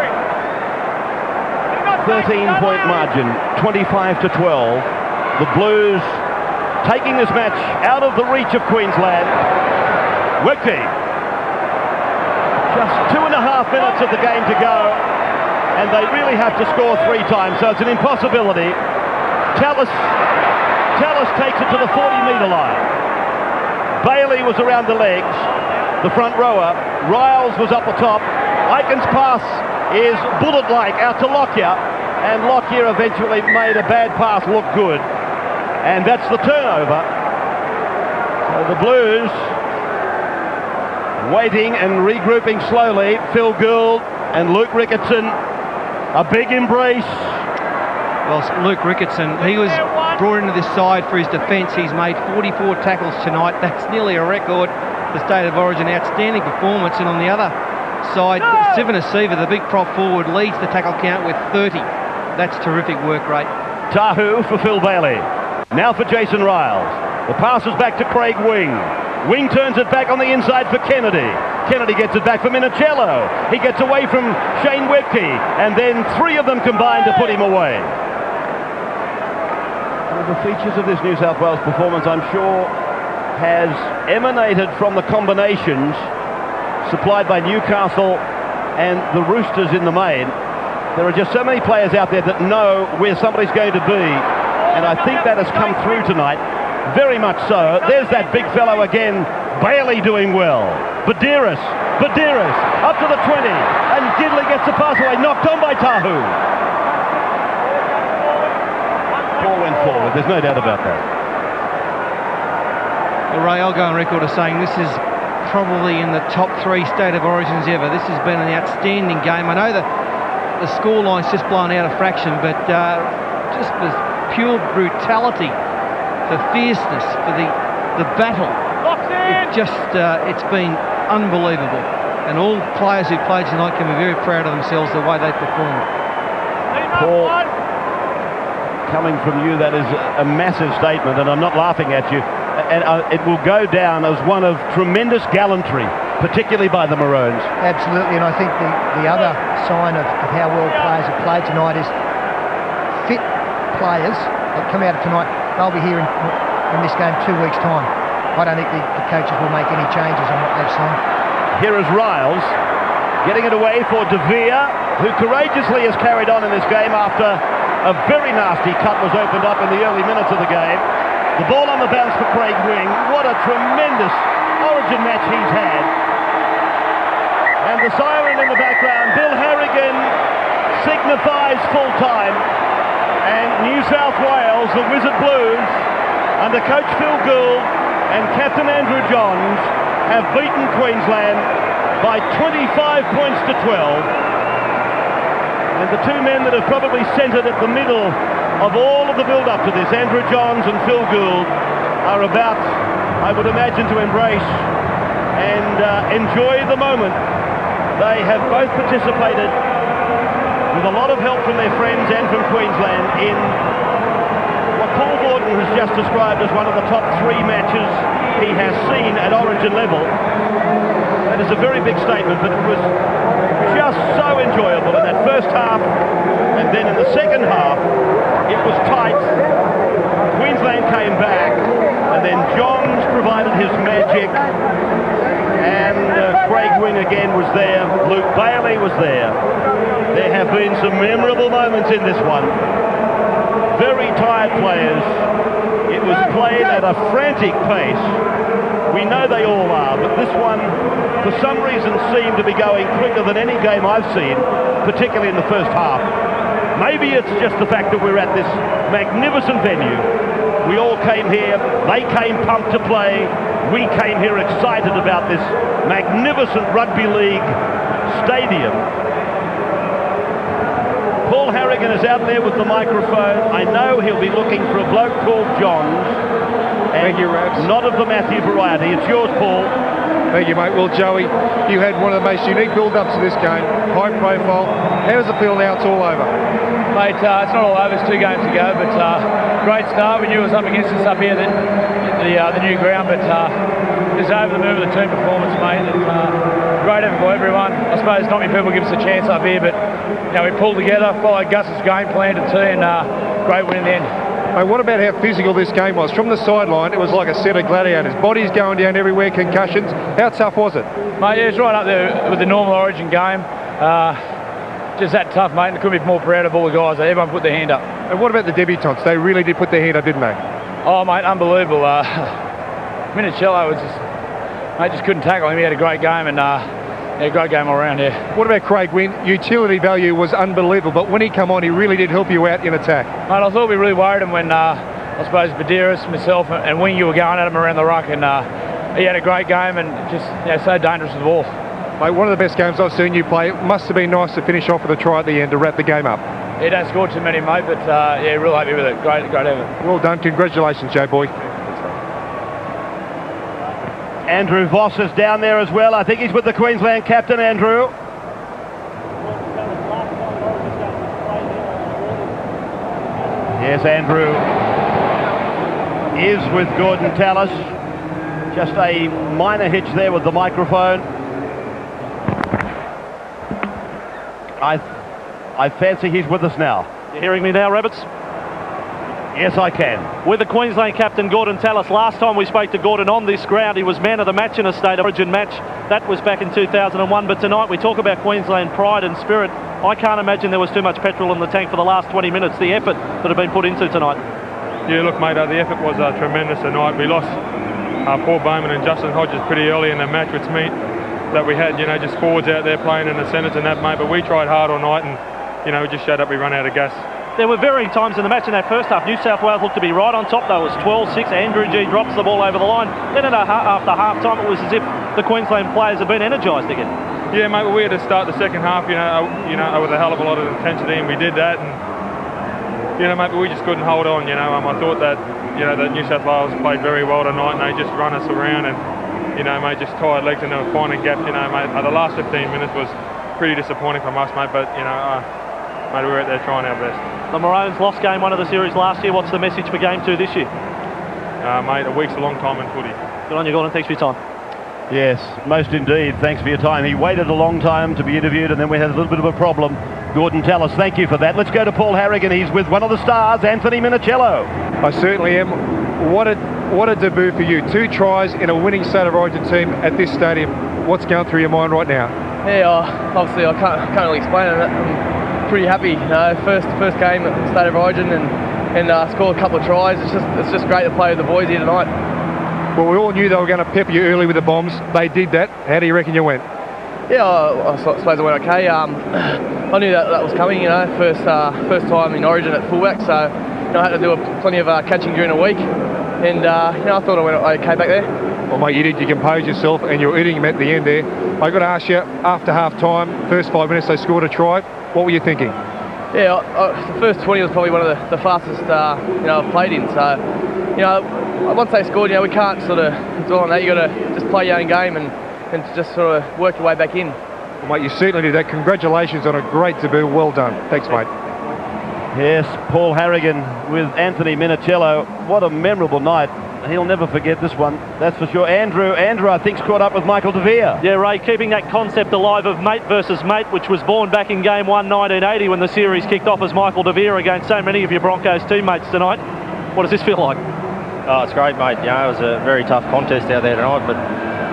13-point margin, 25-12. The Blues taking this match out of the reach of Queensland. Wickey. Just 2.5 minutes of the game to go, and they really have to score 3 times, so it's an impossibility. Tallis takes it to the 40-metre line. Bailey was around the legs, the front rower. Riles was up the top. Aiken's pass is bullet-like out to Lockyer, and Lockyer eventually made a bad pass look good, and that's the turnover. So the Blues waiting and regrouping slowly. Phil Gould and Luke Ricketson, a big embrace. Well, Luke Ricketson, he was brought into this side for his defence. He's made 44 tackles tonight. That's nearly a record. The State of Origin, outstanding performance. And on the other side, Sivanasiva, the big prop forward, leads the tackle count with 30. That's terrific work rate. Tahu for Phil Bailey. Now for Jason Riles. The pass is back to Craig Wing. Wing turns it back on the inside for Kennedy. Kennedy gets it back for Minicello. He gets away from Shane Webke, and then 3 of them combine to put him away. One of the features of this New South Wales performance, I'm sure, has emanated from the combinations supplied by Newcastle and the Roosters in the main. There are just so many players out there that know where somebody's going to be, and I think that has come through tonight, very much so. There's that big fellow again, Bailey doing well. Badiris, up to the 20, and Gidley gets the pass away, knocked on by Tahu. Ball went forward, there's no doubt about that. Well, Ray, I'll go on record as saying this is probably in the top 3 State of Origins ever. This has been an outstanding game. I know that the scoreline's just blown out a fraction, but just the pure brutality, the fierceness, for the battle. It's been unbelievable. And all players who played tonight can be very proud of themselves, the way they performed. Paul, coming from you, that is a massive statement, and I'm not laughing at you. And it will go down as one of tremendous gallantry, particularly by the Maroons. Absolutely, and I think the other sign of how well players have played tonight is fit players that come out of tonight. They'll be here in this game 2 weeks' time. I don't think the coaches will make any changes on what they've seen. Here is Riles getting it away for De Vere, who courageously has carried on in this game after a very nasty cut was opened up in the early minutes of the game. The ball on the bounce for Craig Wing. What a tremendous Origin match he's had. And the siren in the background, Bill Harrigan signifies full time. And New South Wales, the Wizard Blues, under coach Phil Gould and captain Andrew Johns, have beaten Queensland by 25 points to 12. And the two men that have probably centred at the middle of all of the build-up to this, Andrew Johns and Phil Gould, are about, I would imagine, to embrace and enjoy the moment. They have both participated with a lot of help from their friends and from Queensland in what Paul Gordon has just described as one of the top 3 matches he has seen at Origin level. That is a very big statement, but it was just so enjoyable in that first half, and then in the second half it was tight. Queensland came back, and then Johns provided his magic, and Craig Wing again was there, Luke Bailey was there. There have been some memorable moments in this one. Very tired players. It was played at a frantic pace. We know they all are, but this one, for some reason, seemed to be going quicker than any game I've seen, particularly in the first half. Maybe it's just the fact that we're at this magnificent venue. We all came here, they came pumped to play, we came here excited about this magnificent rugby league stadium. Paul Harrigan is out there with the microphone. I know he'll be looking for a bloke called Johns. Thank you, Raps. Not of the Matthew variety. It's yours, Paul. Thank you, mate. Well, Joey, you had one of the most unique build-ups to this game, high profile. How does it feel now it's all over? Mate, it's not all over, it's 2 games to go, but great start. We knew it was up against us up here, the new ground, but just over the moon with the team performance, mate. Great effort for everyone. I suppose not many people give us a chance up here, but you know, we pulled together, followed Gus's game plan to T, and great win in the end. Mate, what about how physical this game was? From the sideline, it was like a set of gladiators. Bodies going down everywhere, concussions. How tough was it? Mate, yeah, it's right up there with the normal Origin game. Just that tough, mate, and couldn't be more proud of all the guys. Everyone put their hand up. And what about the debutants? They really did put their hand up, didn't they? Oh, mate, unbelievable. Minicello was just, mate, just couldn't tackle him. He had a great game, and yeah, great game all around here. Yeah. What about Craig Wing? Utility value was unbelievable, but when he came on, he really did help you out in attack. Mate, I thought we really worried him when, I suppose, Badiris, myself, and Wing, you were going at him around the ruck, and he had a great game and just, you know, so dangerous with the ball. Mate, one of the best games I've seen you play. It must have been nice to finish off with a try at the end to wrap the game up. He don't score too many, mate, but yeah, real happy with it. Great effort. Well done. Congratulations, Joe boy. Andrew Voss is down there as well. I think he's with the Queensland captain, Andrew. Yes, Andrew is with Gordon Tallis. Just a minor hitch there with the microphone. I fancy he's with us now. You hearing me now, Rabbits? Yes, I can. With the Queensland captain, Gordon Tallis. Last time we spoke to Gordon on this ground, he was man of the match in a State of Origin match. That was back in 2001. But tonight we talk about Queensland pride and spirit. I can't imagine there was too much petrol in the tank for the last 20 minutes, the effort that had been put into tonight. Yeah, look, mate, the effort was tremendous tonight. We lost Paul Bowman and Justin Hodges pretty early in the match, which meant that we had, just forwards out there playing in the centres and that, mate. But we tried hard all night and, we just showed up we run out of gas. There were varying times in the match in that first half. New South Wales looked to be right on top, though. It was 12-6. Andrew G drops the ball over the line. Then after half-time, it was as if the Queensland players had been energised again. Yeah, mate, we had to start the second half, with a hell of a lot of intensity, and we did that. And, mate, but we just couldn't hold on, I thought that, that New South Wales played very well tonight, and they just run us around and, mate, just tired legs and they were finding gaps, mate. The last 15 minutes was pretty disappointing from us, mate, but, mate, we were out there trying our best. The Maroons lost game 1 of the series last year. What's the message for game 2 this year? Mate, a week's a long time in footy. Good on you, Gordon. Thanks for your time. Yes, most indeed. Thanks for your time. He waited a long time to be interviewed, and then we had a little bit of a problem. Gordon Tallis, thank you for that. Let's go to Paul Harrigan. He's with one of the stars, Anthony Minicello. I certainly am. What a debut for you. 2 tries in a winning State of Origin team at this stadium. What's going through your mind right now? Yeah, obviously I can't really explain it. I'm pretty happy. First game at State of Origin and scored a couple of tries. It's just great to play with the boys here tonight. Well, we all knew they were going to pepper you early with the bombs. They did that. How do you reckon you went? Yeah, I suppose I went okay. I knew that was coming. First time in Origin at fullback, so I had to do plenty of catching during the week, and I thought I went okay back there. Well, mate, you did. You composed yourself, and you were eating them at the end there. I got to ask you, after half time, first 5 minutes they scored a try. What were you thinking? Yeah, the first 20 was probably one of the fastest I've played in. So once they scored, we can't sort of dwell on that. You got to just play your own game and just sort of work your way back in. Well, mate, you certainly did that. Congratulations on a great debut. Well done. Thanks, mate. Yes, Paul Harrigan with Anthony Minicello. What a memorable night. He'll never forget this one, that's for sure. Andrew, I think's caught up with Michael DeVere. Yeah, Ray, keeping that concept alive of mate versus mate, which was born back in game 1, 1980, when the series kicked off as Michael DeVere against so many of your Broncos teammates tonight. What does this feel like? Oh, it's great, mate. It was a very tough contest out there tonight, but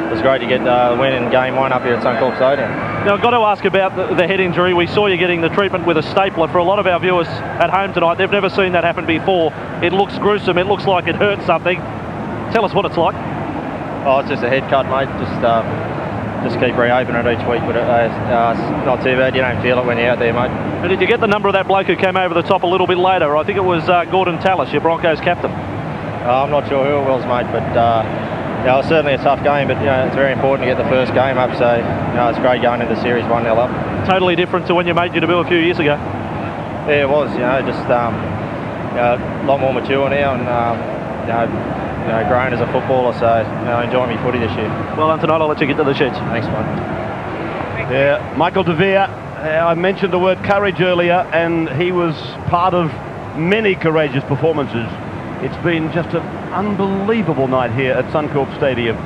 it was great to get the win in game 1 up here at Suncorp Stadium. Now, I've got to ask about the head injury. We saw you getting the treatment with a stapler. For a lot of our viewers at home tonight, they've never seen that happen before. It looks gruesome. It looks like it hurt something. Tell us what it's like. Oh, it's just a head cut, mate. Just keep reopening it each week, but it's not too bad. You don't feel it when you're out there, mate. And did you get the number of that bloke who came over the top a little bit later? I think it was Gordon Tallis, your Broncos captain. I'm not sure who it was, mate, but it was certainly a tough game, but it's very important to get the first game up, so it's great going into series 1-0 up. Totally different to when you made your debut a few years ago. Yeah, it was, just a lot more mature now, and growing as a footballer, so enjoying my footy this year. Well done tonight. I'll let you get to the sheds. Thanks, mate. Yeah, Michael DeVere, I mentioned the word courage earlier, and he was part of many courageous performances. It's been just an unbelievable night here at Suncorp Stadium.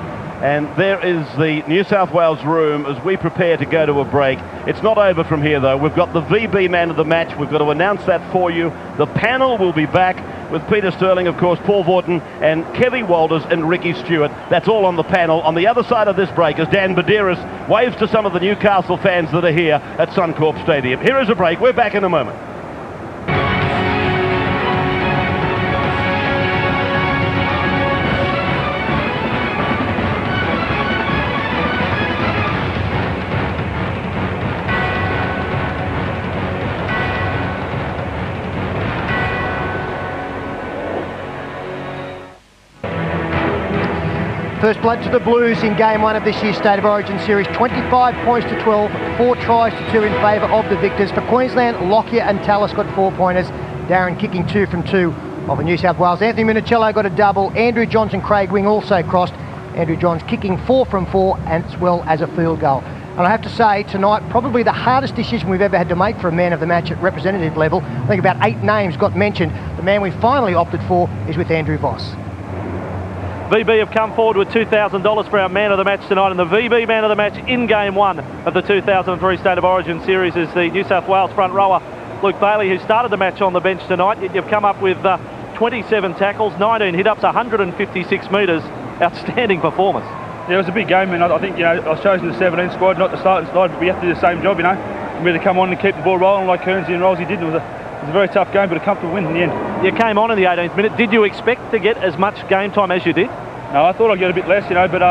And there is the New South Wales room as we prepare to go to a break. It's not over from here, though. We've got the VB man of the match. We've got to announce that for you. The panel will be back with Peter Sterling, of course, Paul Vorton, and Kevy Walters and Ricky Stewart. That's all on the panel. On the other side of this break, as Dan Badiris waves to some of the Newcastle fans that are here at Suncorp Stadium. Here is a break. We're back in a moment. First blood to the Blues in game 1 of this year's State of Origin series. 25 points to 12, 4 tries to 2 in favour of the victors. For Queensland, Lockyer and Tallis got 4-pointers. Darren kicking 2 from 2 of the New South Wales. Anthony Minicello got a double. Andrew Johns and Craig Wing also crossed. Andrew Johns kicking 4 from 4 as well as a field goal. And I have to say, tonight, probably the hardest decision we've ever had to make for a man of the match at representative level. I think about 8 names got mentioned. The man we finally opted for is with Andrew Voss. VB have come forward with $2,000 for our man of the match tonight, and the VB man of the match in game 1 of the 2003 State of Origin series is the New South Wales front rower Luke Bailey, who started the match on the bench tonight. You've come up with 27 tackles, 19 hit-ups, 156 metres. Outstanding performance. Yeah, it was a big game, and I think, you know, I was chosen the 17 squad, not the starting side, but we have to do the same job, you know. We had to come on and keep the ball rolling like Kearnsey and Rolsey did. It was a very tough game, but a comfortable win in the end. You came on in the 18th minute. Did you expect to get as much game time as you did? No, I thought I'd get a bit less, you know, but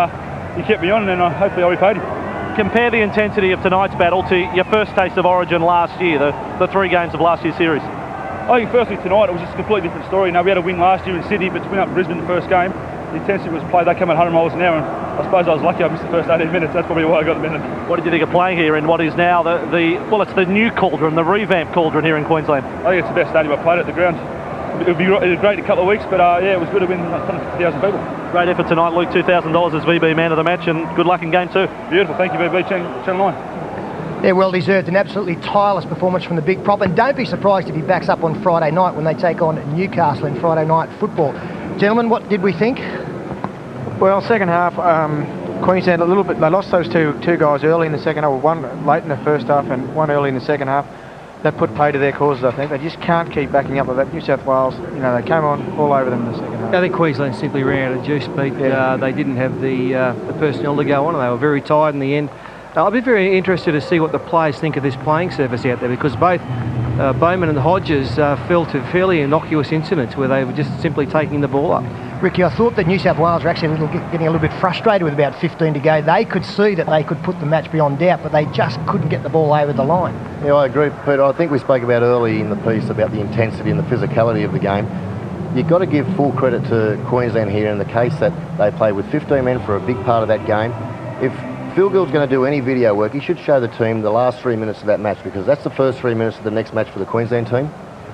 he kept me on, and hopefully I repaid him. Compare the intensity of tonight's battle to your first taste of Origin last year, the 3 games of last year's series. I think firstly tonight it was just a completely different story. You know, we had a win last year in Sydney, but to win up Brisbane the first game, the intensity was played. They came at 100 miles an hour, and I suppose I was lucky I missed the first 18 minutes. That's probably why I got the minute. What did you think of playing here in what is now it's the new Cauldron, the revamped Cauldron here in Queensland? I think it's the best stadium I've played at the ground. It was great in a couple of weeks, but yeah, it was good to win in front of 50,000 people. Great effort tonight, Luke. $2,000 as VB man of the match, and good luck in game 2. Beautiful, thank you, VB Channel 9. Yeah, well deserved. An absolutely tireless performance from the big prop, and don't be surprised if he backs up on Friday night when they take on Newcastle in Friday night football. Gentlemen, what did we think? Well, second half, Queensland a little bit. They lost those two guys early in the second half, one late in the first half and one early in the second half. That put pay to their causes, I think. They just can't keep backing up with that. New South Wales, you know, they came on all over them in the second half. I think Queensland simply ran out of juice, Pete. Yeah. They didn't have the personnel to go on, and they were very tired in the end. I'll be very interested to see what the players think of this playing surface out there, because both Bowman and Hodges fell to fairly innocuous incidents where they were just simply taking the ball up. Ricky, I thought that New South Wales were actually getting a little bit frustrated with about 15 to go. They could see that they could put the match beyond doubt, but they just couldn't get the ball over the line. Yeah, I agree, Peter. I think we spoke about early in the piece about the intensity and the physicality of the game. You've got to give full credit to Queensland here in the case that they played with 15 men for a big part of that game. If Phil Gill's going to do any video work, he should show the team the last 3 minutes of that match, because that's the first 3 minutes of the next match for the Queensland team.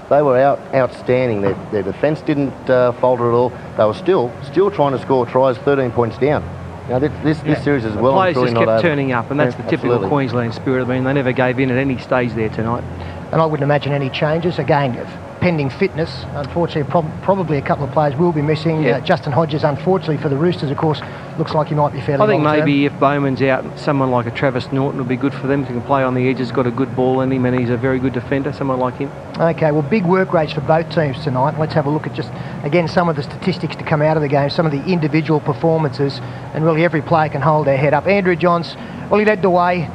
They were outstanding. Their defence didn't falter at all. They were still trying to score tries 13 points down. Now this series is well and truly not over. Players just kept turning up, and that's the typical Queensland spirit. I mean, they never gave in at any stage there tonight. And I wouldn't imagine any changes. Again, pending fitness. Unfortunately, probably a couple of players will be missing. Justin Hodges, unfortunately for the Roosters, of course, looks like he might be fairly I think long-term. maybe if Bowman's out, someone like a Travis Norton would be good for them. He can play on the edges, got a good ball in him, and he's a very good defender, someone like him. Okay, well, big work rates for both teams tonight. Let's have a look at just, again, some of the statistics to come out of the game, some of the individual performances, and really every player can hold their head up. Andrew Johns, well, he led the way,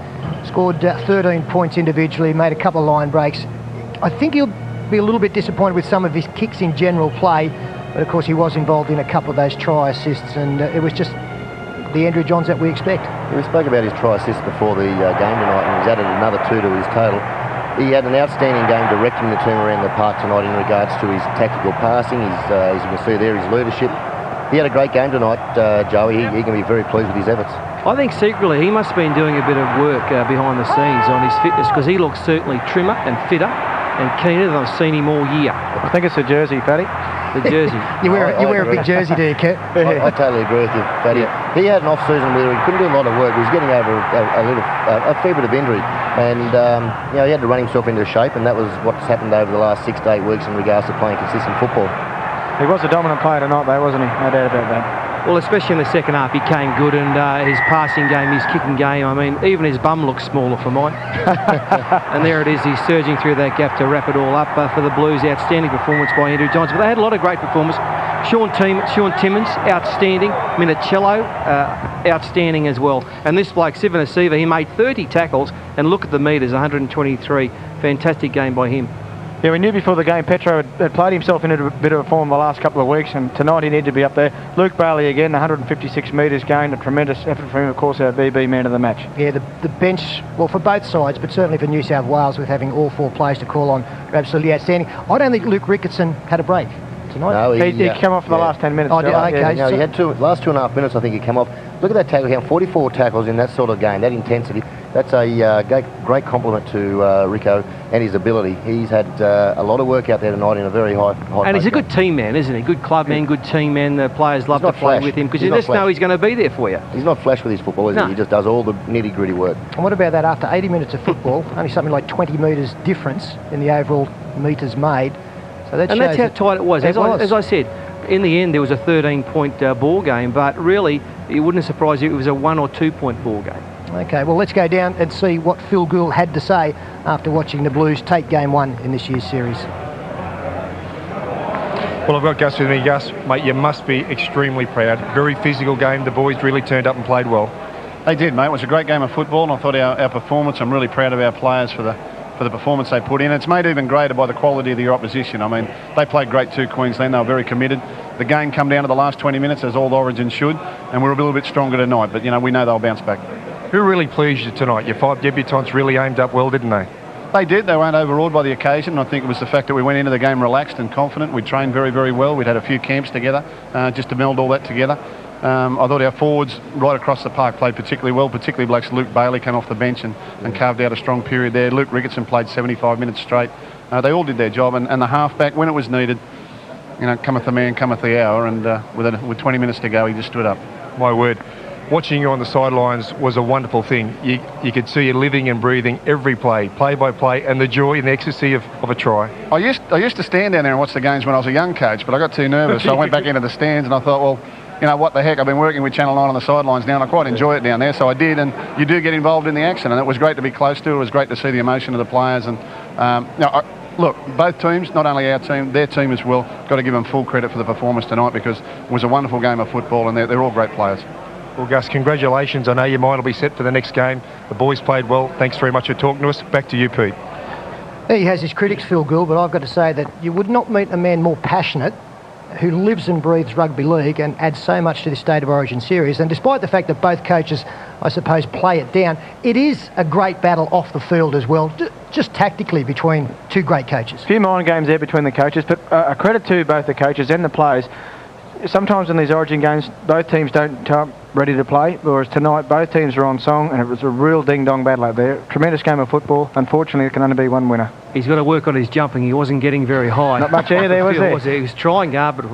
scored 13 points individually, made a couple of line breaks. I think he'll be a little bit disappointed with some of his kicks in general play, but of course he was involved in a couple of those try assists, and it was just the Andrew Johns that we expect. Yeah, we spoke about his try assist before the game tonight, and he's added another 2 to his total. He had an outstanding game directing the team around the park tonight in regards to his tactical passing, as you can see there, his leadership. He had a great game tonight, Joey. He can be very pleased with his efforts. I think secretly he must have been doing a bit of work behind the scenes on his fitness, because he looks certainly trimmer and fitter and keener than I've seen him all year. I think it's the jersey, Fatty. The jersey. You wear a big jersey, do you, Kurt? I totally agree with you, Fatty. Yeah. He had an off-season where he couldn't do a lot of work. He was getting over a fair bit of injury, and you know, he had to run himself into shape, and that was what's happened over the last 6 to 8 weeks in regards to playing consistent football. He was a dominant player tonight, though, wasn't he? No doubt about that. Well, especially in the second half, he came good, and his passing game, his kicking game, I mean, even his bum looks smaller for mine. And there it is, he's surging through that gap to wrap it all up for the Blues. Outstanding performance by Andrew Johns. But they had a lot of great performers. Sean Timmins, outstanding. Minicello, outstanding as well. And this bloke, Sivan Asiva, he made 30 tackles, and look at the metres, 123. Fantastic game by him. Yeah, we knew before the game Petro had played himself into a bit of a form the last couple of weeks, and tonight he needed to be up there. Luke Bailey again, 156 metres gained, a tremendous effort from him, of course, our BB man of the match. Yeah, the bench, well, for both sides, but certainly for New South Wales, with having all 4 players to call on, are absolutely outstanding. I don't think Luke Ricketson had a break tonight. No, he came off for the last 10 minutes. Oh, okay. Yeah, no, he had last 2.5 minutes, I think he came off. Look at that tackle count, 44 tackles in that sort of game, that intensity. That's a great compliment to Rico and his ability. He's had a lot of work out there tonight in a very high and he's a good team man, isn't he? Good club man, good team man. The players love to play with him, because you just know he's going to be there for you. He's not flash with his football, is he? He just does all the nitty-gritty work. And what about that after 80 minutes of football, only something like 20 metres difference in the overall metres made. So that that's how tight it was. As I said, in the end there was a 13-point ball game, but really it wouldn't surprise you if it was a 1 or 2 point ball game. Okay, well, let's go down and see what Phil Gould had to say after watching the Blues take game 1 in this year's series. Well, I've got Gus with me. Gus, mate, you must be extremely proud. Very physical game. The boys really turned up and played well. They did, mate. It was a great game of football, and I thought our performance, I'm really proud of our players for the performance they put in. It's made even greater by the quality of the opposition. I mean, they played great too, Queensland. They were very committed. The game come down to the last 20 minutes, as all Origin should, and we're a little bit stronger tonight, but, you know, we know they'll bounce back. Who really pleased you tonight? Your 5 debutants really aimed up well, didn't they? They did. They weren't overawed by the occasion. I think it was the fact that we went into the game relaxed and confident. We trained very, very well. We'd had a few camps together just to meld all that together. I thought our forwards right across the park played particularly well, particularly blokes. Luke Bailey came off the bench and carved out a strong period there. Luke Ricketson played 75 minutes straight. They all did their job, and the halfback, when it was needed, you know, cometh the man, cometh the hour, and with 20 minutes to go, he just stood up. My word. Watching you on the sidelines was a wonderful thing. You could see you living and breathing every play by play, and the joy and the ecstasy of a try. I used to stand down there and watch the games when I was a young coach, but I got too nervous, so I went back into the stands, and I thought, well, you know, what the heck, I've been working with Channel 9 on the sidelines now, and I quite enjoy it down there, so I did, and you do get involved in the action, and it was great to be close to. It was great to see the emotion of the players, and look, both teams, not only our team, their team as well, got to give them full credit for the performance tonight, because it was a wonderful game of football, and they're all great players. Well, Gus, congratulations. I know your mind will be set for the next game. The boys played well. Thanks very much for talking to us. Back to you, Pete. He has his critics, Phil Gould, but I've got to say that you would not meet a man more passionate, who lives and breathes rugby league and adds so much to this State of Origin series. And despite the fact that both coaches, I suppose, play it down, it is a great battle off the field as well, just tactically between two great coaches. A few mind games there between the coaches, but a credit to both the coaches and the players. Sometimes in these Origin games, both teams don't turn up ready to play, whereas tonight both teams are on song, and it was a real ding-dong battle out there. Tremendous game of football. Unfortunately, there can only be one winner. He's got to work on his jumping. He wasn't getting very high. Not much air there, was there? He was trying hard, but...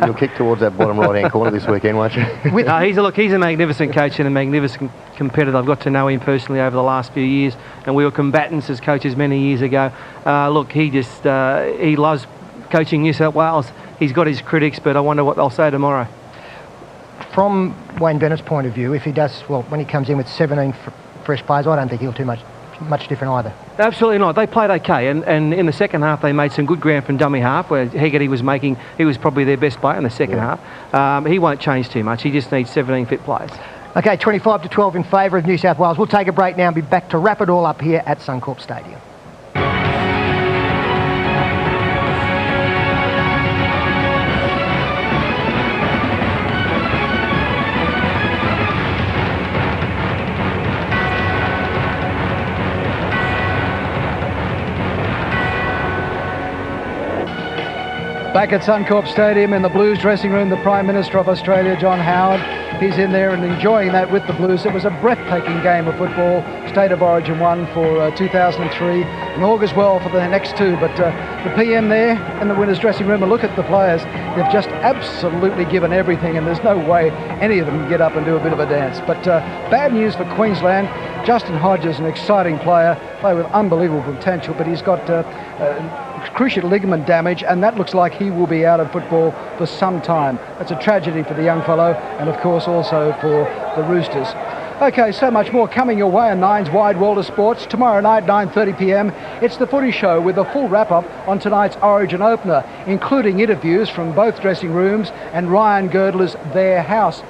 You'll kick towards that bottom right-hand corner this weekend, won't you? No, he's a magnificent coach and a magnificent competitor. I've got to know him personally over the last few years, and we were combatants as coaches many years ago. Look, he loves coaching New South Wales. He's got his critics, but I wonder what they'll say tomorrow. From Wayne Bennett's point of view, if he does, well, when he comes in with 17 fresh players, I don't think he'll do much different either. Absolutely not. They played okay, and in the second half they made some good ground from dummy half, where Hegarty was probably their best player in the second half. He won't change too much. He just needs 17 fit players. Okay, 25-12 in favour of New South Wales. We'll take a break now and be back to wrap it all up here at Suncorp Stadium. Back at Suncorp Stadium in the Blues dressing room, the Prime Minister of Australia, John Howard, he's in there and enjoying that with the Blues. It was a breathtaking game of football. State of Origin 1 for 2003 and augurs well for the next two. But the PM there in the winners' dressing room, a look at the players. They've just absolutely given everything, and there's no way any of them can get up and do a bit of a dance. But bad news for Queensland. Justin Hodges, an exciting player with unbelievable potential, but he's got cruciate ligament damage, and that looks like he will be out of football for some time. That's a tragedy for the young fellow, and of course also for the Roosters. Okay, so much more coming your way on Nine's Wide World of Sports. Tomorrow night, 9:30 p.m, it's the Footy Show with a full wrap-up on tonight's Origin opener, including interviews from both dressing rooms and Ryan Girdler's Their House.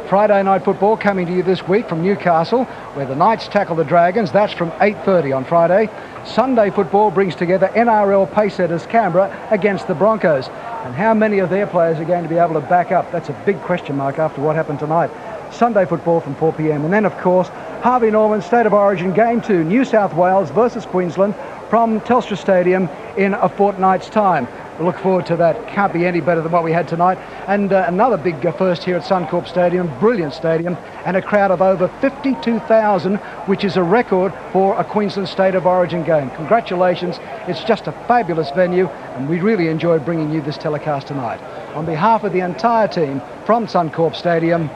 Friday night football coming to you this week from Newcastle, where the Knights tackle the Dragons. That's from 8:30 on Friday. Sunday football brings together NRL pacesetters Canberra against the Broncos. And how many of their players are going to be able to back up? That's a big question mark after what happened tonight. Sunday football from 4 p.m. And then, of course, Harvey Norman's State of Origin Game 2, New South Wales versus Queensland from Telstra Stadium in a fortnight's time. We look forward to that. Can't be any better than what we had tonight. And another big first here at Suncorp Stadium, brilliant stadium, and a crowd of over 52,000, which is a record for a Queensland State of Origin game. Congratulations. It's just a fabulous venue, and we really enjoyed bringing you this telecast tonight. On behalf of the entire team from Suncorp Stadium,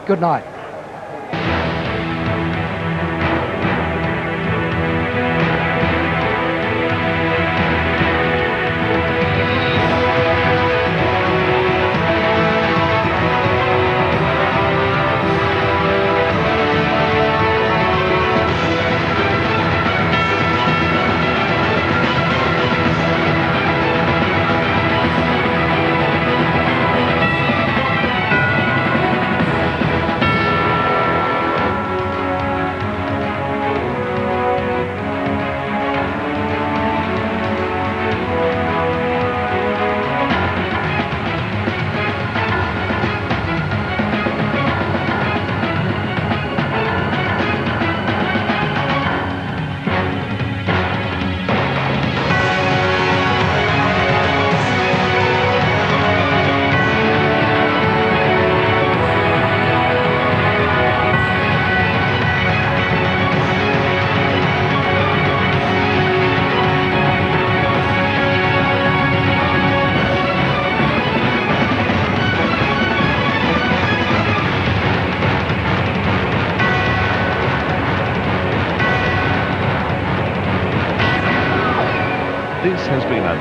good night.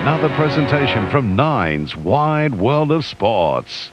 another presentation from Nine's Wide World of Sports.